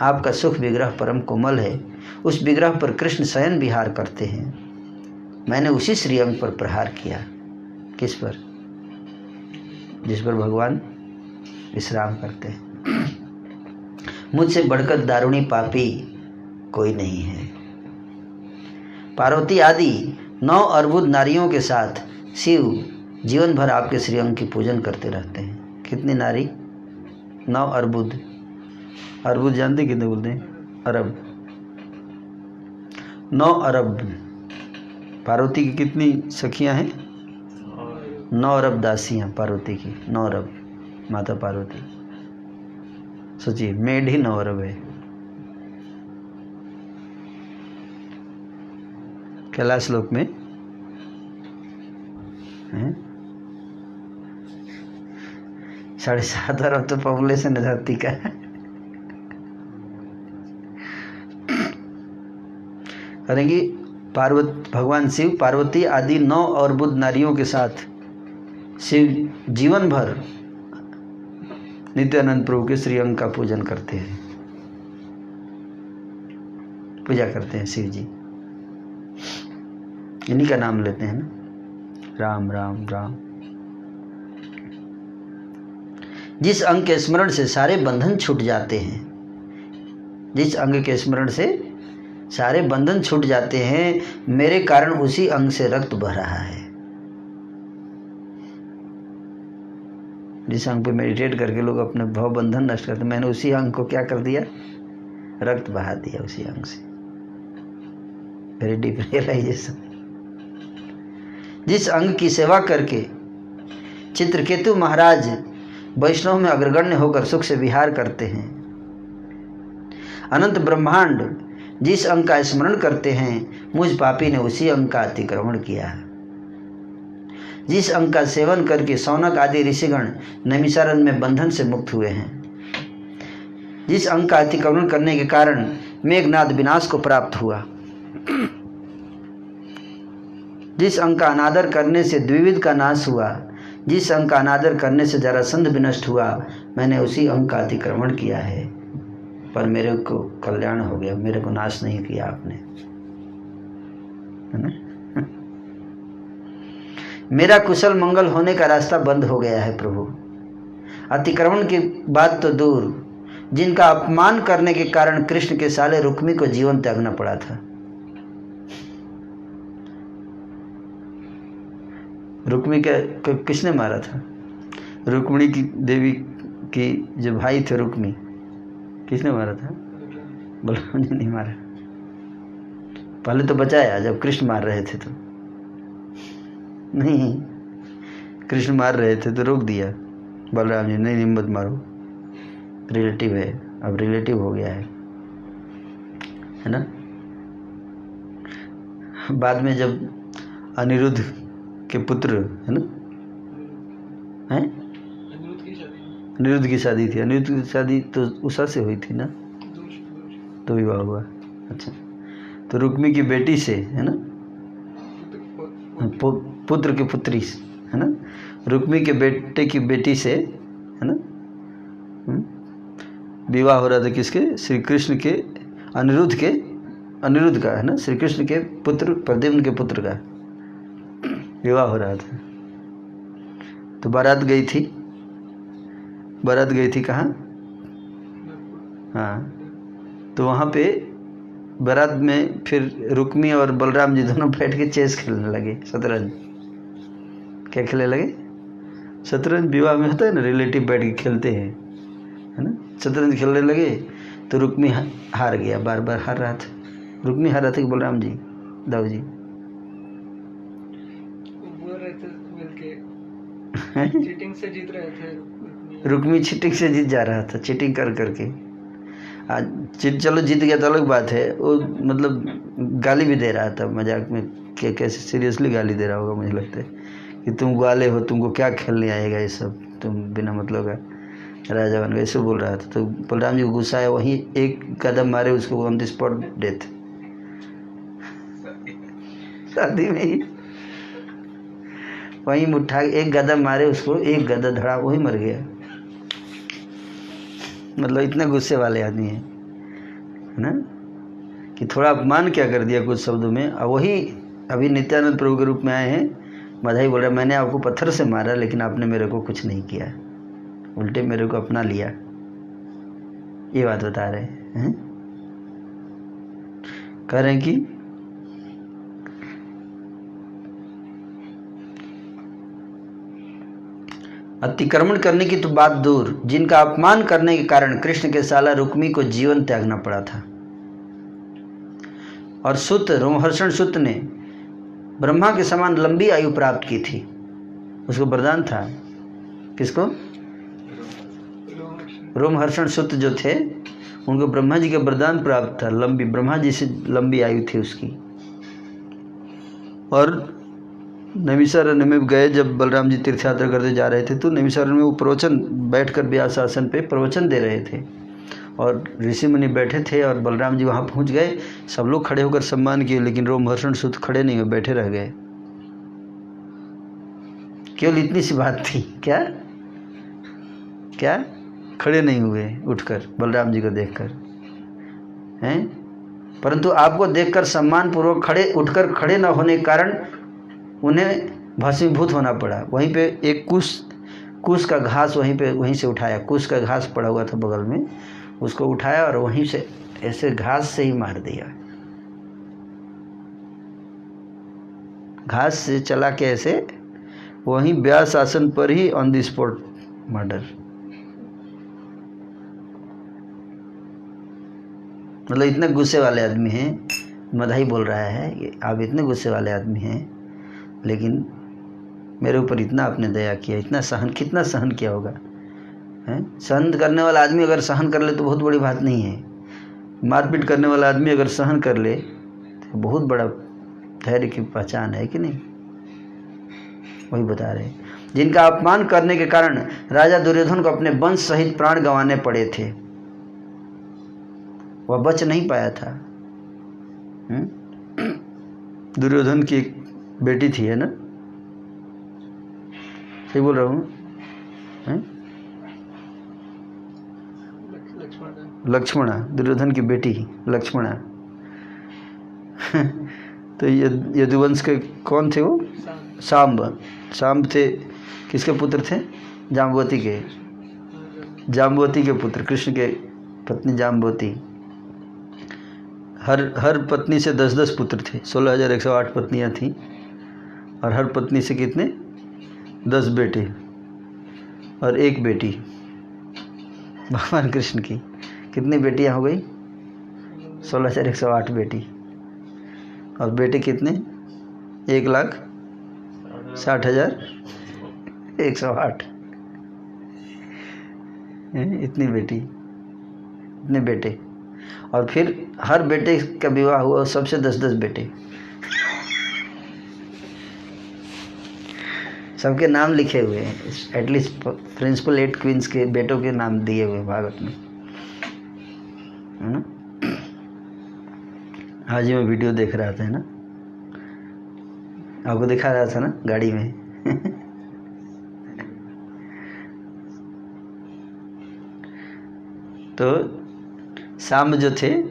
आपका सुख विग्रह परम कोमल है। उस विग्रह पर कृष्ण शयन विहार करते हैं। मैंने उसी श्रीअंग पर प्रहार किया। किस पर? जिस पर भगवान विश्राम करते हैं। मुझसे बढ़कर दारुणी पापी कोई नहीं है। पार्वती आदि 9 अर्बुद नारियों के साथ शिव जीवन भर आपके श्रीअंग की पूजन करते रहते हैं। कितनी नारी? 9 अर्बुद। अर्बुद जानते कितने बोलते हैं? अरब। 9 अरब। पार्वती की कितनी सखियां हैं? 9 अरब दासियां पार्वती की। 9 अरब माता पार्वती। सोचिए, मेड ही 9 अरब है। कैलाश लोक में 7.5 अरब तो पॉपुलेशन है धरती का। करेंगी भगवान शिव पार्वती आदि 9 अर्बुद नारियों के साथ शिव जीवन भर नित्यानंद प्रभु के श्रीअंग का पूजन करते हैं, पूजा करते हैं शिव जी। इन्हीं का नाम लेते हैं ना, राम राम राम। जिस अंग के स्मरण से सारे बंधन छूट जाते हैं, जिस अंग के स्मरण से सारे बंधन छूट जाते हैं, मेरे कारण उसी अंग से रक्त बह रहा है। जिस अंग पे मेडिटेट करके लोग अपने भव बंधन नष्ट करते, मैंने उसी अंग को क्या कर दिया, रक्त बहा दिया उसी अंग से। Very deep realization. जिस अंग की सेवा करके चित्रकेतु महाराज वैष्णव में अग्रगण्य होकर सुख से विहार करते हैं, अनंत ब्रह्मांड जिस अंग का स्मरण करते हैं, मुझ पापी ने उसी अंग का अतिक्रमण किया। जिस अंग का सेवन करके सौनक आदि ऋषिगण नैमिषारण्य में बंधन से मुक्त हुए हैं, जिस अंग का अतिक्रमण करने के कारण मेघनाद विनाश को प्राप्त हुआ, जिस अंग का अनादर करने से द्विविध का नाश हुआ, जिस अंग का अनादर करने से जरासंध विनष्ट हुआ, मैंने उसी अंग का अतिक्रमण किया है, पर मेरे को कल्याण हो गया, मेरे को नाश नहीं किया आपने, है ना? मेरा कुशल मंगल होने का रास्ता बंद हो गया है प्रभु। अतिक्रमण की बात तो दूर, जिनका अपमान करने के कारण कृष्ण के साले रुक्मी को जीवन त्यागना पड़ा था। रुक्मी का किसने मारा था? रुक्मिणी की देवी की जो भाई थे रुक्मी, किसने मारा था? बलराम जी नहीं मारा। पहले तो बचाया जब कृष्ण मार रहे थे, तो नहीं, कृष्ण मार रहे थे तो रोक दिया बलराम जी, नहीं मत मारो, रिलेटिव है, अब रिलेटिव हो गया है ना। बाद में जब अनिरुद्ध के पुत्र है ना, हैं अनिरुद्ध की शादी थी, अनिरुद्ध की शादी तो उषा से हुई थी ना, तो विवाह हुआ। अच्छा, तो रुक्मी की बेटी से है ना, पुत्र की पुत्री से है ना, रुक्मी के बेटे की बेटी से है ना विवाह हो रहा था। किसके? श्री कृष्ण के, अनिरुद्ध का है ना, श्री कृष्ण के पुत्र प्रद्युम्न के पुत्र का विवाह हो रहा था। तो बारात गई थी कहाँ? हाँ, तो वहाँ पे बारात में फिर रुक्मी और बलराम जी दोनों बैठ के चेस खेलने लगे, शतरंज। क्या खेलने लगे? शतरंज। विवाह में होता है ना, रिलेटिव बैठ के खेलते हैं, है ना, शतरंज खेलने लगे। तो रुक्मी हार गया, बार बार हार रहा था। रुक्मी हार रहा था कि बलराम जी, दाऊ जी? चीटिंग से जीत रहे थे। रुक्मी चीटिंग से जीत जा रहा था, चीटिंग कर करके। आज चलो जीत गया तो अलग बात है, वो मतलब गाली भी दे रहा था मजाक में, कैसे सीरियसली गाली दे रहा होगा मुझे लगता है कि तुम ग्वाले हो, तुमको क्या खेलने आएगा ये सब, तुम बिना मतलब का राजा बन गए, ऐसे बोल रहा था। तो बलराम जी को गुस्सा आया, वहीं एक कदम मारे उसको, ऑन द स्पॉट डेथ, शादी में ही वहीं उठा एक गदा मारे उसको, एक गदा धड़ा, वही मर गया। मतलब इतने गुस्से वाले आदमी है ना, कि थोड़ा अपमान क्या कर दिया कुछ शब्दों में। और वही अभी नित्यानंद प्रभु के रूप में आए हैं, बधाई बोल रहे, मैंने आपको पत्थर से मारा लेकिन आपने मेरे को कुछ नहीं किया, उल्टे मेरे को अपना लिया, ये बात बता रहे हैं। कह रहे हैं कि अतिक्रमण करने की तो बात दूर, जिनका अपमान करने के कारण कृष्ण के साला रुक्मी को जीवन त्यागना पड़ा था। और सुत, रोमहर्षण सुत ने ब्रह्मा के समान लंबी आयु प्राप्त की थी, उसको वरदान था। किसको? रोमहर्षण सुत जो थे, उनको ब्रह्मा जी का वरदान प्राप्त था, लंबी, ब्रह्मा जी से लंबी आयु थी उसकी। और नैमिषारण्य में गए, जब बलराम जी तीर्थ यात्रा करते जा रहे थे, तो नैमिषारण्य में वो प्रवचन बैठकर व्यास आसन पे प्रवचन दे रहे थे, और ऋषि मुनि बैठे थे, और बलराम जी वहाँ पहुँच गए। सब लोग खड़े होकर सम्मान किए, लेकिन रोमहर्षण सुत खड़े नहीं हुए, बैठे रह गए। केवल इतनी सी बात थी, क्या खड़े नहीं हुए उठकर बलराम जी को देखकर, हैं? परंतु आपको देखकर सम्मान पूर्वक उठकर खड़े न होने के कारण उन्हें भस्मीभूत होना पड़ा। वहीं पे एक कुश का घास वहीं से उठाया, कुश का घास पड़ा हुआ था बगल में, उसको उठाया और वहीं से ऐसे घास से ही मार दिया। घास से चला के ऐसे वहीं व्यास आसन पर ही ऑन द स्पॉट मर्डर। मतलब इतने गुस्से वाले आदमी हैं, मधाई बोल रहा है कि आप इतने गुस्से वाले आदमी हैं, लेकिन मेरे ऊपर इतना आपने दया किया, इतना सहन, कितना सहन किया होगा हैं? सहन करने वाला आदमी अगर सहन कर ले तो बहुत बड़ी बात नहीं है। मारपीट करने वाला आदमी अगर सहन कर ले तो बहुत बड़ा धैर्य की पहचान है कि नहीं। वही बता रहे, जिनका अपमान करने के कारण राजा दुर्योधन को अपने वंश सहित प्राण गंवाने पड़े थे, वह बच नहीं पाया था। दुर्योधन की एक बेटी थी, है ना, सही बोल रहा हूँ? लक्ष्मणा, दुर्योधन की बेटी लक्ष्मणा। तो यदुवंश के कौन थे वो? सांब थे। किसके पुत्र थे? जाम्बवती के पुत्र, कृष्ण के पत्नी जाम्बवती। हर पत्नी से 10-10 पुत्र थे। 16,108 पत्नियां थीं और हर पत्नी से कितने? 10 बेटे और एक बेटी। भगवान कृष्ण की कितनी बेटियां हो गई? 16,108 बेटी। और बेटे कितने? 1,60,108। इतनी बेटी, इतने बेटे। और फिर हर बेटे का विवाह हुआ, सबसे 10-10 बेटे। सबके नाम लिखे हुए हैं, एटलीस्ट प्रिंसिपल 8 क्वींस के बेटों के नाम दिए हुए भागवत में, है ना। आज ही मैं वीडियो देख रहा था, है ना, आपको दिखा रहा था ना गाड़ी में। तो सांब जो थे,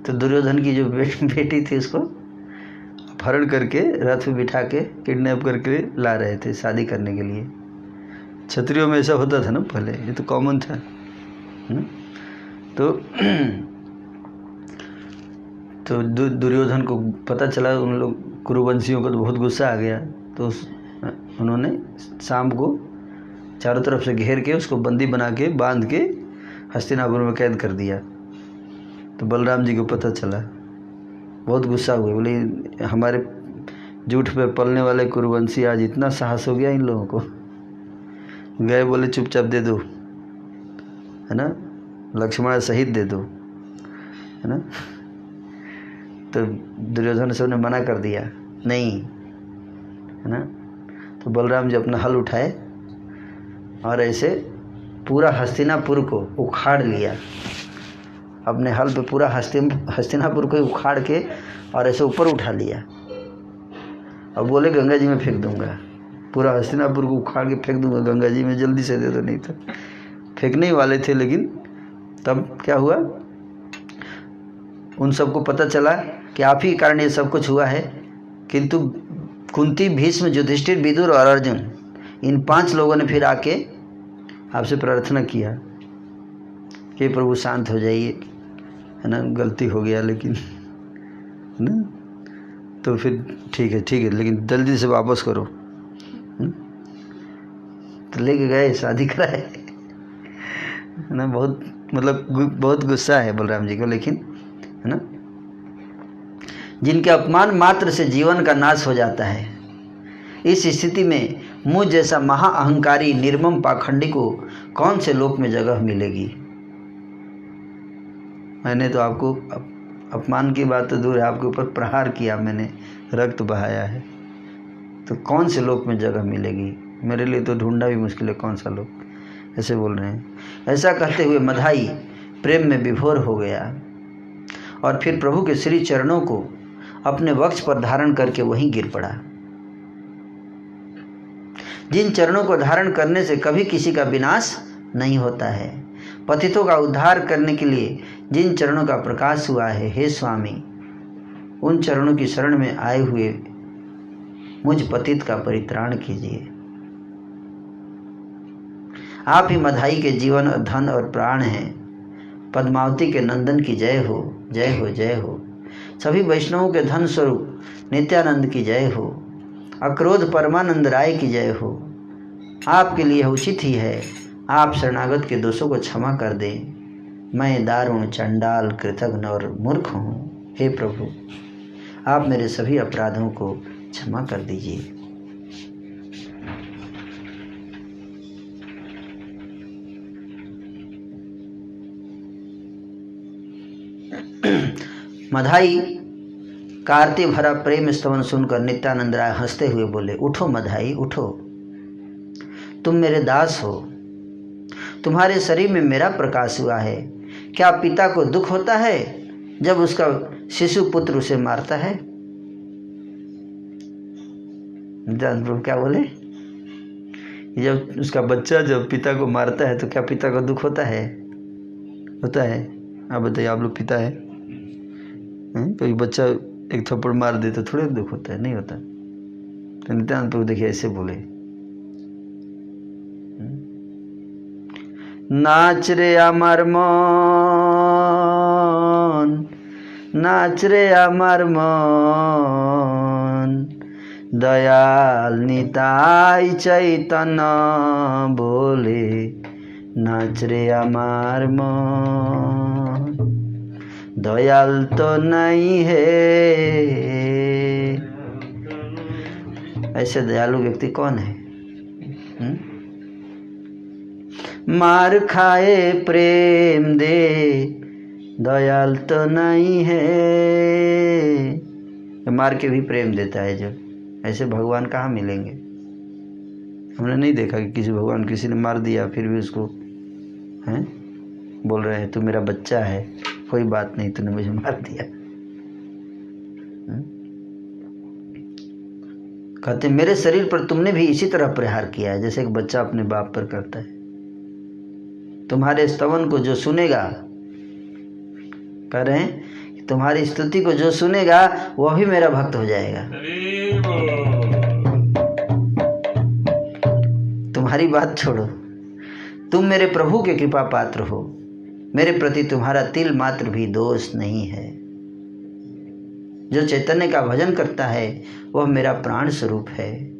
तो दुर्योधन की जो बेटी थी उसको अपहरण करके रथ में बिठा के किडनैप करके ला रहे थे शादी करने के लिए। क्षत्रियों में ऐसा होता था ना पहले, ये तो कॉमन था, है ना। तो दुर्योधन को पता चला, उन लोग कुरुवंशियों को तो बहुत गुस्सा आ गया। तो उन्होंने सांब को चारों तरफ से घेर के उसको बंदी बना के बांध के हस्तिनापुर में कैद कर दिया। तो बलराम जी को पता चला, बहुत गुस्सा हुए, बोले हमारे झूठ पे पलने वाले कुरुवंशी आज इतना साहस हो गया इन लोगों को। गए, बोले चुपचाप दे दो, है ना, लक्ष्मण सहित दे दो, है ना। तो दुर्योधन से उन्हें मना कर दिया, नहीं, है ना। तो बलराम जी अपना हल उठाए और ऐसे पूरा हस्तिनापुर को उखाड़ लिया। अपने हल पे पूरा हस्तिनापुर को उखाड़ के और ऐसे ऊपर उठा लिया। अब बोले गंगा जी में फेंक दूंगा, पूरा हस्तिनापुर को उखाड़ के फेंक दूंगा गंगा जी में, जल्दी से दे दो। नहीं तो फेंकने ही वाले थे, लेकिन तब क्या हुआ, उन सबको पता चला कि आप ही के कारण ये सब कुछ हुआ है। किंतु कुंती, भीष्म, युधिष्ठिर, विदुर और अर्जुन, इन 5 लोगों ने फिर आके आपसे प्रार्थना किया कि प्रभु शांत हो जाइए, है ना, गलती हो गया, लेकिन ना, तो फिर ठीक है, लेकिन जल्दी से वापस करो। तो लेके गए, शादी कराए, है ना। बहुत मतलब बहुत गुस्सा है बलराम जी को, लेकिन, है ना, जिनके अपमान मात्र से जीवन का नाश हो जाता है। इस स्थिति में मुझ जैसा महाअहंकारी निर्मम पाखंडी को कौन से लोक में जगह मिलेगी। मैंने तो आपको अपमान की बात तो दूर है, आपके ऊपर प्रहार किया मैंने, रक्त बहाया है, तो कौन से लोक में जगह मिलेगी। मेरे लिए तो ढूंढना भी मुश्किल है कौन सा लोक, ऐसे बोल रहे हैं। ऐसा कहते हुए मधाई प्रेम में विभोर हो गया और फिर प्रभु के श्री चरणों को अपने वक्ष पर धारण करके वहीं गिर पड़ा। जिन चरणों को धारण करने से कभी किसी का विनाश नहीं होता है, पतितों का उद्धार करने के लिए जिन चरणों का प्रकाश हुआ है, हे स्वामी, उन चरणों की शरण में आए हुए मुझ पतित का परित्राण कीजिए। आप ही मधाई के जीवन और धन और प्राण हैं। पद्मावती के नंदन की जय हो, जय हो, जय हो। सभी वैष्णवों के धन स्वरूप नित्यानंद की जय हो। अक्रोध परमानंद राय की जय हो। आपके लिए उचित ही है, आप शरणागत के दोषों को क्षमा कर दें। मैं दारुण, चंडाल, कृतघ्न और मूर्ख हूँ। हे प्रभु, आप मेरे सभी अपराधों को क्षमा कर दीजिए। मधाई का आरती भरा प्रेम स्तवन सुनकर नित्यानंद राय हंसते हुए बोले, उठो मधाई, उठो, तुम मेरे दास हो। तुम्हारे शरीर में मेरा प्रकाश हुआ है। क्या पिता को दुख होता है जब उसका शिशु पुत्र उसे मारता है? प्रभु क्या बोले? जब उसका बच्चा जब पिता को मारता है तो क्या पिता को दुख होता है? होता है? आप बताइए, आप लोग पिता है, कोई बच्चा एक थप्पड़ मार दे तो थोड़े दुख होता है? नहीं होता। तो नित्यानंद प्रभु देखिए ऐसे बोले, नाच रे আমার মন, नाच रे আমার মন, दयाल निताई चैतन्य बोले, नाच रे আমার মন, दयाल तो नहीं है। ऐसे दयालु व्यक्ति कौन है? मार खाए प्रेम दे, दयाल तो नहीं है। मार के भी प्रेम देता है जो, ऐसे भगवान कहाँ मिलेंगे? हमने नहीं देखा कि किसी भगवान किसी ने मार दिया फिर भी उसको हैं बोल रहे हैं तू मेरा बच्चा है, कोई बात नहीं, तूने मुझे मार दिया। कहते मेरे शरीर पर तुमने भी इसी तरह प्रहार किया है जैसे एक बच्चा अपने बाप पर करता है। तुम्हारे स्तवन को जो सुनेगा, कह रहे हैं कि तुम्हारी स्तुति को जो सुनेगा वह भी मेरा भक्त हो जाएगा। तुम्हारी बात छोड़ो, तुम मेरे प्रभु के कृपा पात्र हो। मेरे प्रति तुम्हारा तिल मात्र भी दोष नहीं है। जो चैतन्य का भजन करता है वह मेरा प्राण स्वरूप है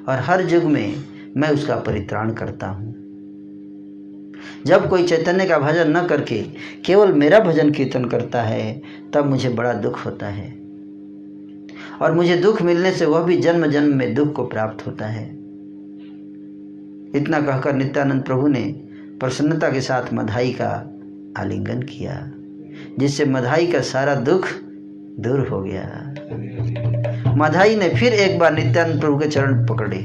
और हर युग में मैं उसका परित्राण करता हूँ। जब कोई चैतन्य का भजन न करके केवल मेरा भजन कीर्तन करता है तब मुझे बड़ा दुख होता है और मुझे दुख मिलने से वह भी जन्म जन्म में दुख को प्राप्त होता है। इतना कहकर नित्यानंद प्रभु ने प्रसन्नता के साथ मधाई का आलिंगन किया, जिससे मधाई का सारा दुख दूर हो गया। मधाई ने फिर एक बार नित्यानंद प्रभु के चरण पकड़े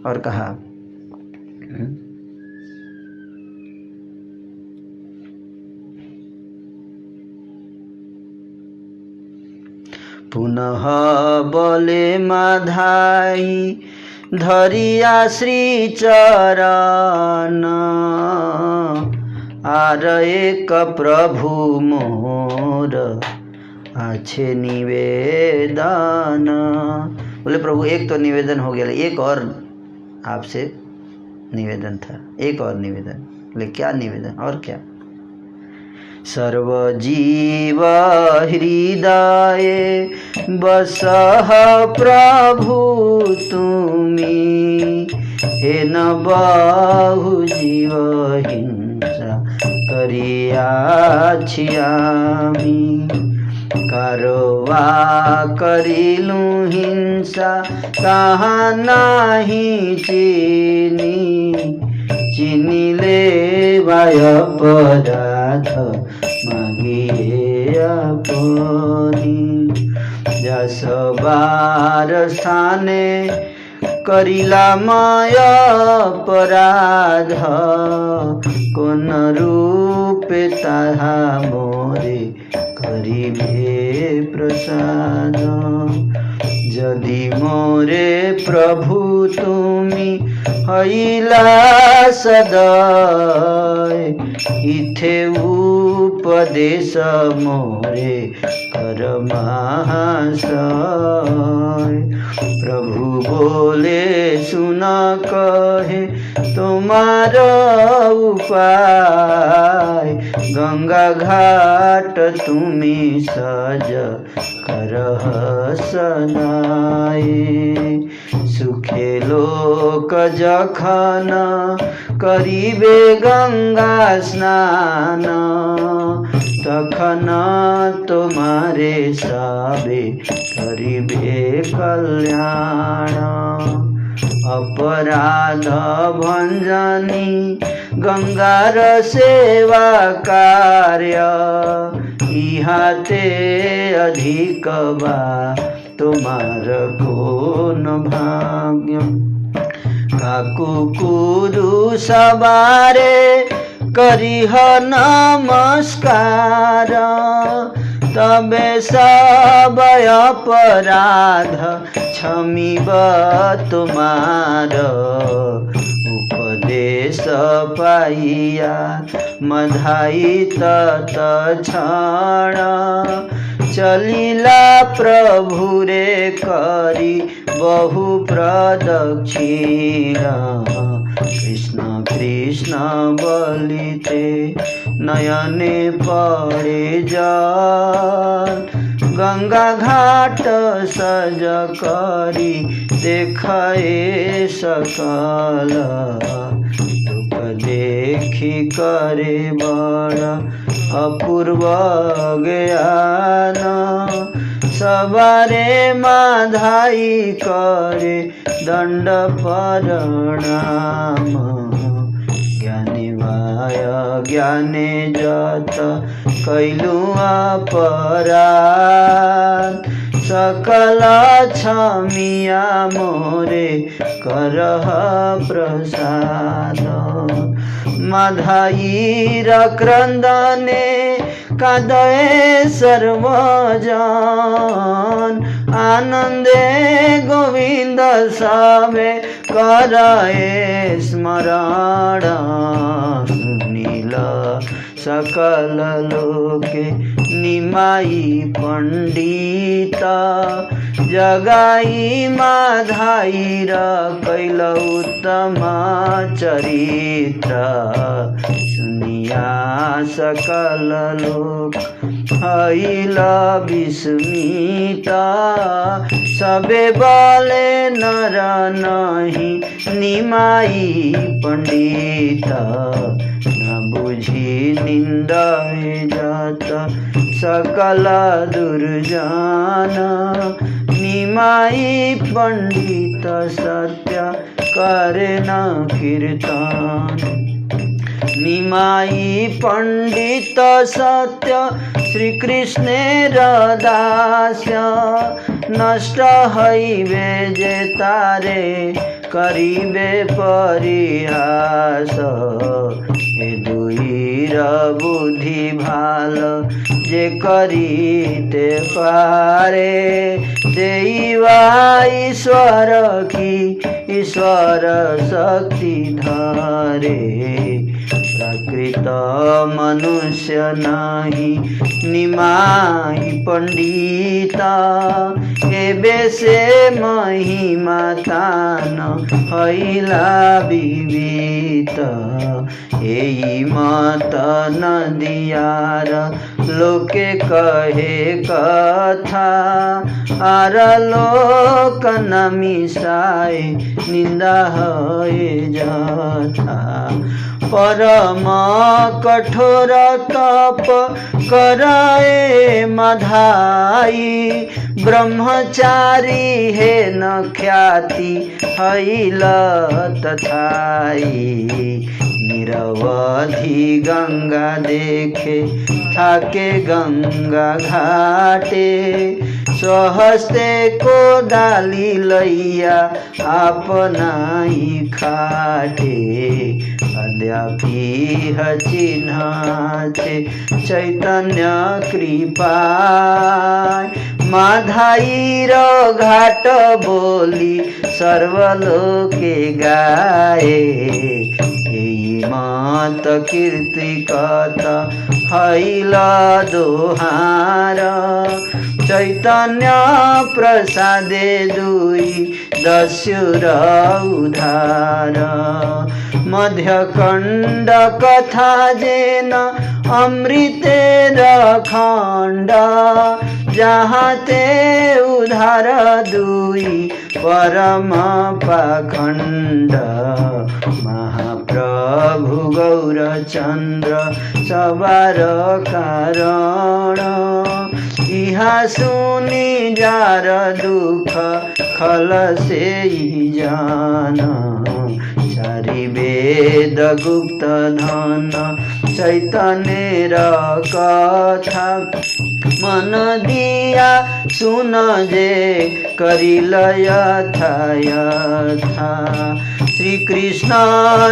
और कहा, पुनः बोले मधाई धरिया श्री चरण, आर एक प्रभु मोर आछे निवेदन। बोले प्रभु एक तो निवेदन हो गया, एक और आपसे निवेदन था, एक और निवेदन। बोले क्या निवेदन? और क्या? सर्वजीव हृदय बसह प्रभु तुमी, हे न बहु जीव हिंसा करियाछि। करवा करिलु हिंसा कहाँ नाही चीनी, चिनिले वाय अपराध मागिए अपनी। जस बार स्थाने करिला माय अपराध, कोन रूप ताहा मोरे करिले प्रसाद। यदि मोरे प्रभु तुमी हईला सदय इथे उपदेश मोरे कर महाशय। प्रभु बोले सुन कहे तुम्हारा उपाय गंगा घाट तुम्ही सज करह सनाए। सुखे लोक जखन करिबे गंगा स्नान तखन तुम्हारे साबे करिबे कल्याण। अपराध भंजनी गंगार सेवा कार्य इहाते अधिक बा तुम्हार कौन भाग्य। काकु कुरु सवारे करिह नमस्कार तबे सब अपराध क्षमिब तुम्हार। उपदेश पाइया मधाई तत्क्षण चलिला प्रभु रे करी बहु प्रदक्षिण। कृष्ण कृष्ण बोलिते नयने पड़े जल गंगा घाट सज करी देखाए सकल। रूप देखी करे बड़ा अपूर्व ज्ञान सवारे माधाई करे दंड प्रणाम। ज्ञानी वाय ज्ञाने जत कैलु अपराध सकल क्षमिया मोरे करह प्रसाद। माधाईर क्रंदने कादये सर्वजन आनंदे गोविंद सबे करए स्मरण। सुनील सकल लोके निमाई पंडित जगाई माधाईर कैल उत्तम चरित्र। सुनिया सकल लोक हईल विस्मित सबे बोले नर नहीं निमाई पंडित। न बुझी निंदाए जात सकल दुर्जन निमाई पंडित सत्य करे न कीर्तन। निमाई पंडित सत्य श्री कृष्णेर दास्य नष्ट हईबे जे तारे करिबे परिहास। ए दुईर बुद्धि भाल जे करीते पारे देवा ईश्वर की ईश्वर शक्ति धारे। प्रकृत मनुष्य नाही निमाई पंडिता एबे से महिमा तान हईला विवित। एई मत नदियार लोके कहे कथा आर लोक न मिसाए निंदा है जथा। परम कठोर तप कराए मधाई ब्रह्मचारी है न ख्याति हईल तथाई। निरवधि गंगा देखे थाके गंगा घाटे स्वहस्ते को डाली लैया आपनाई खाटे। अद्यापि चिन्ह चैतन्य कृपा माधाई र घाट बोली सर्वलोके गाए मत कीर्ति कथा हैला दोहार चैतन्य प्रसादे दुई दस्युर उधार मध्यखण्ड कथा जेन अमृतेर खण्ड जहाँ ते उधार दुई परम पाखण्ड महाप्रभु गौरचन्द्र सवार कारण इहा सुनी जार दुख खल से जान चारि वेद गुप्त धन चैतन्य कथा मन दिया सुन जे करिल यथा यथा श्री कृष्ण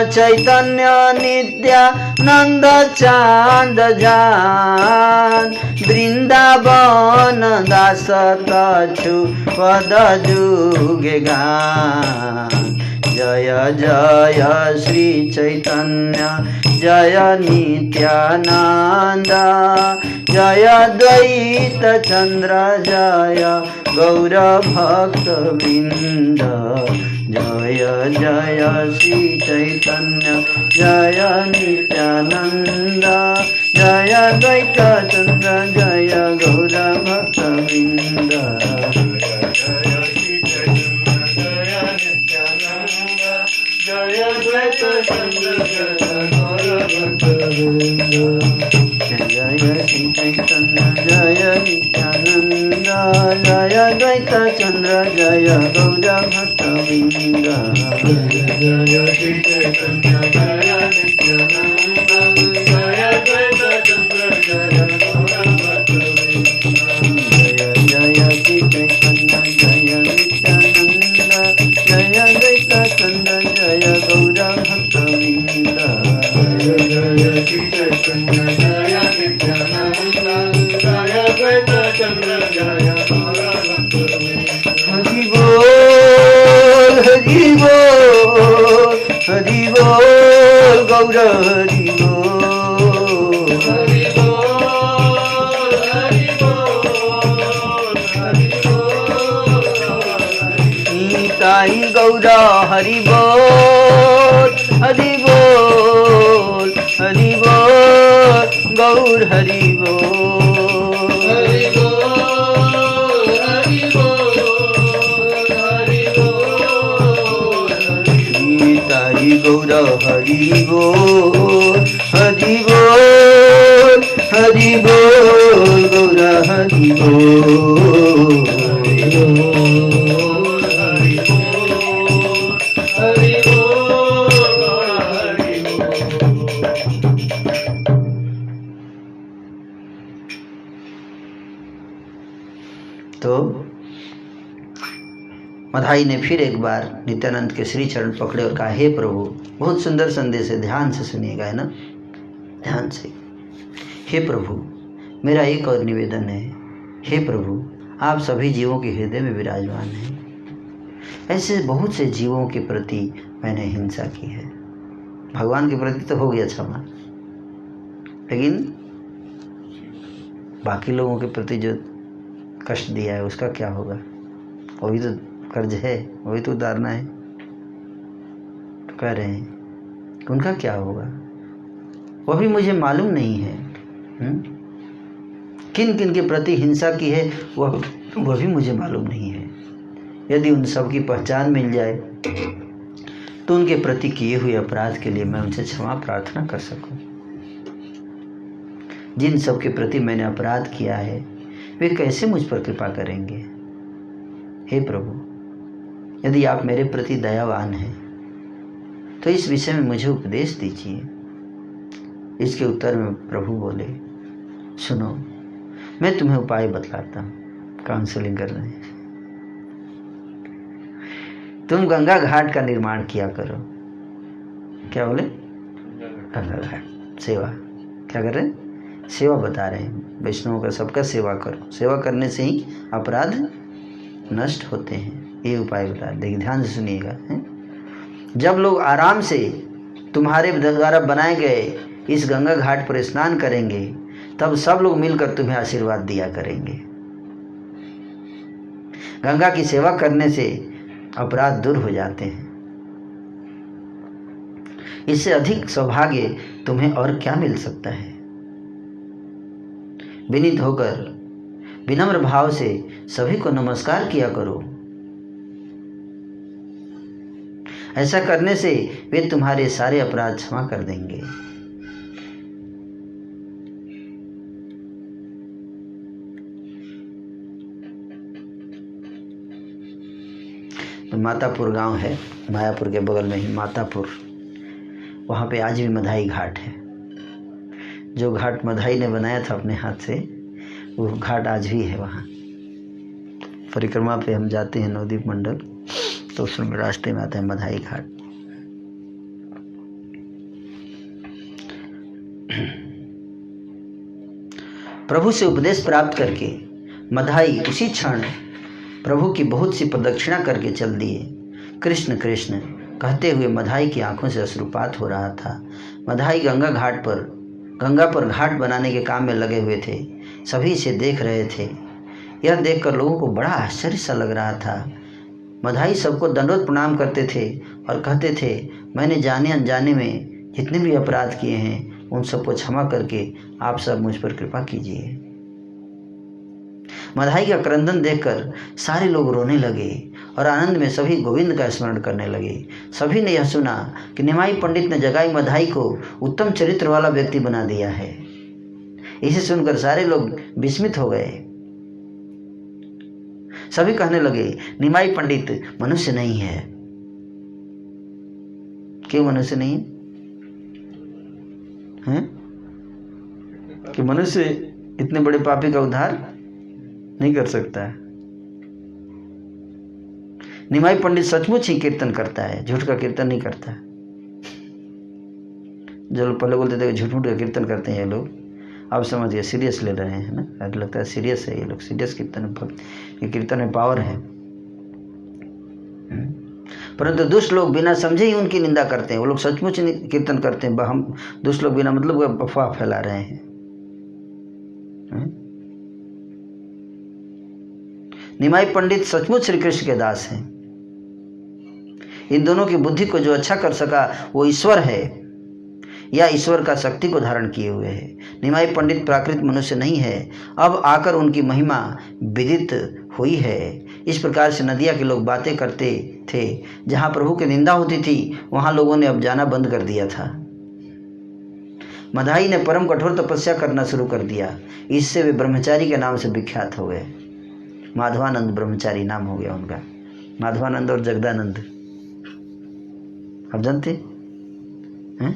चैतन्य नित्यानंद चांद जान वृंदावन दास कछु पद जुगे गान जय जय श्री चैतन्य जय नित्यानंद जय द्वैत चंद्र जय गौर भक्त वृंद जय जय श्री चैतन्य जय नित्यानंद जय द्वैत चंद्र जय गौर भक्त वृंद जय द्वैत चंद्र जय गौर भक्त वृंद जय श्री चैतन्य जय नित्यानंद जय द्वैत चंद्र जय गौर भक्त वृंद जय श्री चैतन्य जय नित्यानंद जय द्वैत चंद्र जय गौर भक्त वृंद जय श्री चैतन्य जय नित्यानंद जय द्वैत चंद्र जय गौर भक्त वृंद जय श्री चैतन्य जय नित्यानंद जय द्वैत चंद्र जय गौर भक्त वृंद हरि बोल हरि बोल हरि बोल गौर हरि बोल हरि बोल हरि बोल हरि बोल निताई गौर हरि बोल हरि बोल हरि बोल गौर हरि बोल हरि बोल हरि बोल हरि बोल निताई गौर हरि बोल हरि बोल हरि बोल गौर हरि बोल हरि बोल हरि बोल हरि तो मधाई ने फिर एक बार नित्यानंद के श्री चरण पकड़े और कहा, हे प्रभु, बहुत सुंदर संदेश है, ध्यान से सुनिएगा, है ना, ध्यान से। हे प्रभु, मेरा एक और निवेदन है, हे प्रभु, आप सभी जीवों के हृदय में विराजमान हैं। ऐसे बहुत से जीवों के प्रति मैंने हिंसा की है। भगवान के प्रति तो हो गया क्षमा, लेकिन बाकी लोगों के प्रति जो कष्ट दिया है उसका क्या होगा? वही तो कर्ज है, वही तो उतारना है। तो कह रहे हैं कि उनका क्या होगा, वह भी मुझे मालूम नहीं है। किन किन के प्रति हिंसा की है वह भी मुझे मालूम नहीं है। यदि उन सब की पहचान मिल जाए तो उनके प्रति किए हुए अपराध के लिए मैं उनसे क्षमा प्रार्थना कर सकूं। जिन सब के प्रति मैंने अपराध किया है वे कैसे मुझ पर कृपा करेंगे? हे प्रभु, यदि आप मेरे प्रति दयावान हैं तो इस विषय में मुझे उपदेश दीजिए। इसके उत्तर में प्रभु बोले, सुनो, मैं तुम्हें उपाय बतलाता हूँ। काउंसलिंग कर रहे हैं। तुम गंगा घाट का निर्माण किया करो। क्या बोले? गंगा घाट सेवा क्या कर रहे हैं? सेवा बता रहे हैं, वैष्णवों का सबका सेवा करो, सेवा करने से ही अपराध नष्ट होते हैं, ये उपाय बता रहे। देखिए ध्यान से सुनिएगा, हैं? जब लोग आराम से तुम्हारे द्वारा बनाए गए इस गंगा घाट पर स्नान करेंगे, तब सब लोग मिलकर तुम्हें आशीर्वाद दिया करेंगे। गंगा की सेवा करने से अपराध दूर हो जाते हैं। इससे अधिक सौभाग्य तुम्हें और क्या मिल सकता है। विनीत होकर विनम्र भाव से सभी को नमस्कार किया करो। ऐसा करने से वे तुम्हारे सारे अपराध क्षमा कर देंगे। तो मातापुर गांव है, मायापुर के बगल में ही मातापुर, वहाँ पे आज भी मधाई घाट है। जो घाट मधाई ने बनाया था अपने हाथ से, वो घाट आज भी है वहाँ। परिक्रमा पे हम जाते हैं नवदीप मंडल, तो उसमें रास्ते में आता है मधाई घाट। प्रभु से उपदेश प्राप्त करके मधाई उसी क्षण प्रभु की बहुत सी प्रदक्षिणा करके चल दिए। कृष्ण कृष्ण कहते हुए मधाई की आंखों से अश्रुपात हो रहा था। मधाई गंगा पर घाट बनाने के काम में लगे हुए थे। सभी इसे देख रहे थे। यह देखकर लोगों को बड़ा आश्चर्य सा लग रहा था। मधाई सबको दंडवत प्रणाम करते थे और कहते थे, मैंने जाने अनजाने में जितने भी अपराध किए हैं उन सबको क्षमा करके आप सब मुझ पर कृपा कीजिए। मधाई का क्रंदन देखकर सारे लोग रोने लगे और आनंद में सभी गोविंद का स्मरण करने लगे। सभी ने यह सुना कि निमाई पंडित ने जगाई मधाई को उत्तम चरित्र वाला व्यक्ति बना दिया है। इसे सुनकर सारे लोग विस्मित हो गए। सभी कहने लगे, निमाई पंडित मनुष्य नहीं है। क्यों मनुष्य नहीं है? कि मनुष्य इतने बड़े पापी का उद्धार नहीं कर सकता है। निमाई पंडित सचमुच ही कीर्तन करता है, झूठ का कीर्तन नहीं करता है। जो लोग पहले बोलते थे झूठ मूठ का कीर्तन करते हैं ये लोग, अब समझिए सीरियस ले रहे हैं ना। अब लगता है सीरियस है ये लोग, सीरियस कीर्तन, ये कीर्तन में पावर है। परंतु दुष्ट लोग बिना समझे ही उनकी निंदा करते हैं। वो लोग सचमुच कीर्तन करते हैं, हम दुष्ट लोग बिना मतलब अफवाह फैला रहे हैं। निमाई पंडित सचमुच श्री कृष्ण के दास हैं। इन दोनों की बुद्धि को जो अच्छा कर सका वो ईश्वर है या ईश्वर का शक्ति को धारण किए हुए है। निमाई पंडित प्राकृत मनुष्य नहीं है। अब आकर उनकी महिमा विदित हुई है। इस प्रकार से नदिया के लोग बातें करते थे। जहाँ प्रभु की निंदा होती थी वहाँ लोगों ने अब जाना बंद कर दिया था। मधाई ने परम कठोर तपस्या करना शुरू कर दिया। इससे वे ब्रह्मचारी के नाम से विख्यात हो गए। माधवानंद ब्रह्मचारी नाम हो गया उनका। माधवानंद और जगदानंद आप जानते हैं?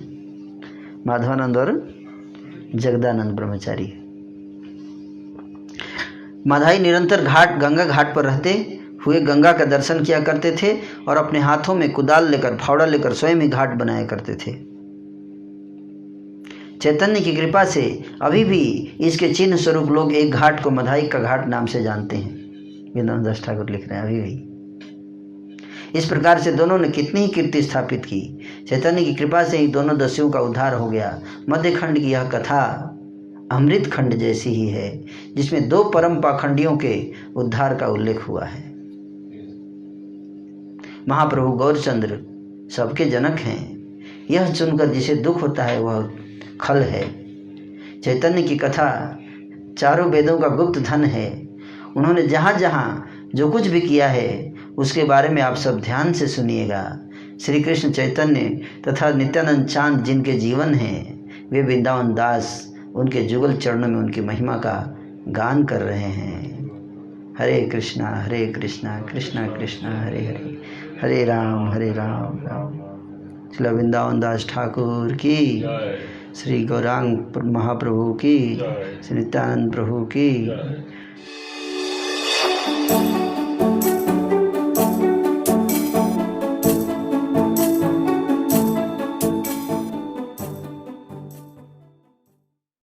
माधवानंद और जगदानंद ब्रह्मचारी। मधाई निरंतर गंगा घाट पर रहते हुए गंगा का दर्शन किया करते थे और अपने हाथों में कुदाल लेकर, फावड़ा लेकर स्वयं ही घाट बनाया करते थे। चैतन्य की कृपा से अभी भी इसके चिन्ह स्वरूप लोग एक घाट को मधाई का घाट नाम से जानते हैं। वृंदावन दास ठाकुर लिख रहे हैं अभी भी। इस प्रकार से दोनों ने कितनी ही कीर्ति स्थापित की। चैतन्य की कृपा से ही दोनों दस्युओं का उद्धार हो गया। मध्य खंड की यह कथा अमृत खंड जैसी ही है, जिसमें दो परम पाखंडियों के उद्धार का उल्लेख हुआ है। महाप्रभु गौरचंद्र सबके जनक हैं। यह चुनकर जिसे दुख होता है वह खल है। चैतन्य की कथा चारों वेदों का गुप्त धन है। उन्होंने जहाँ जहाँ जो कुछ भी किया है उसके बारे में आप सब ध्यान से सुनिएगा। श्री कृष्ण चैतन्य तथा नित्यानंद चांद जिनके जीवन हैं, वे वृंदावन दास उनके जुगल चरणों में उनकी महिमा का गान कर रहे हैं। हरे कृष्णा कृष्णा कृष्णा हरे हरे, हरे राम राम। श्री वृंदावन दास ठाकुर की, श्री गौरांग महाप्रभु की, श्री नित्यानंद प्रभु की।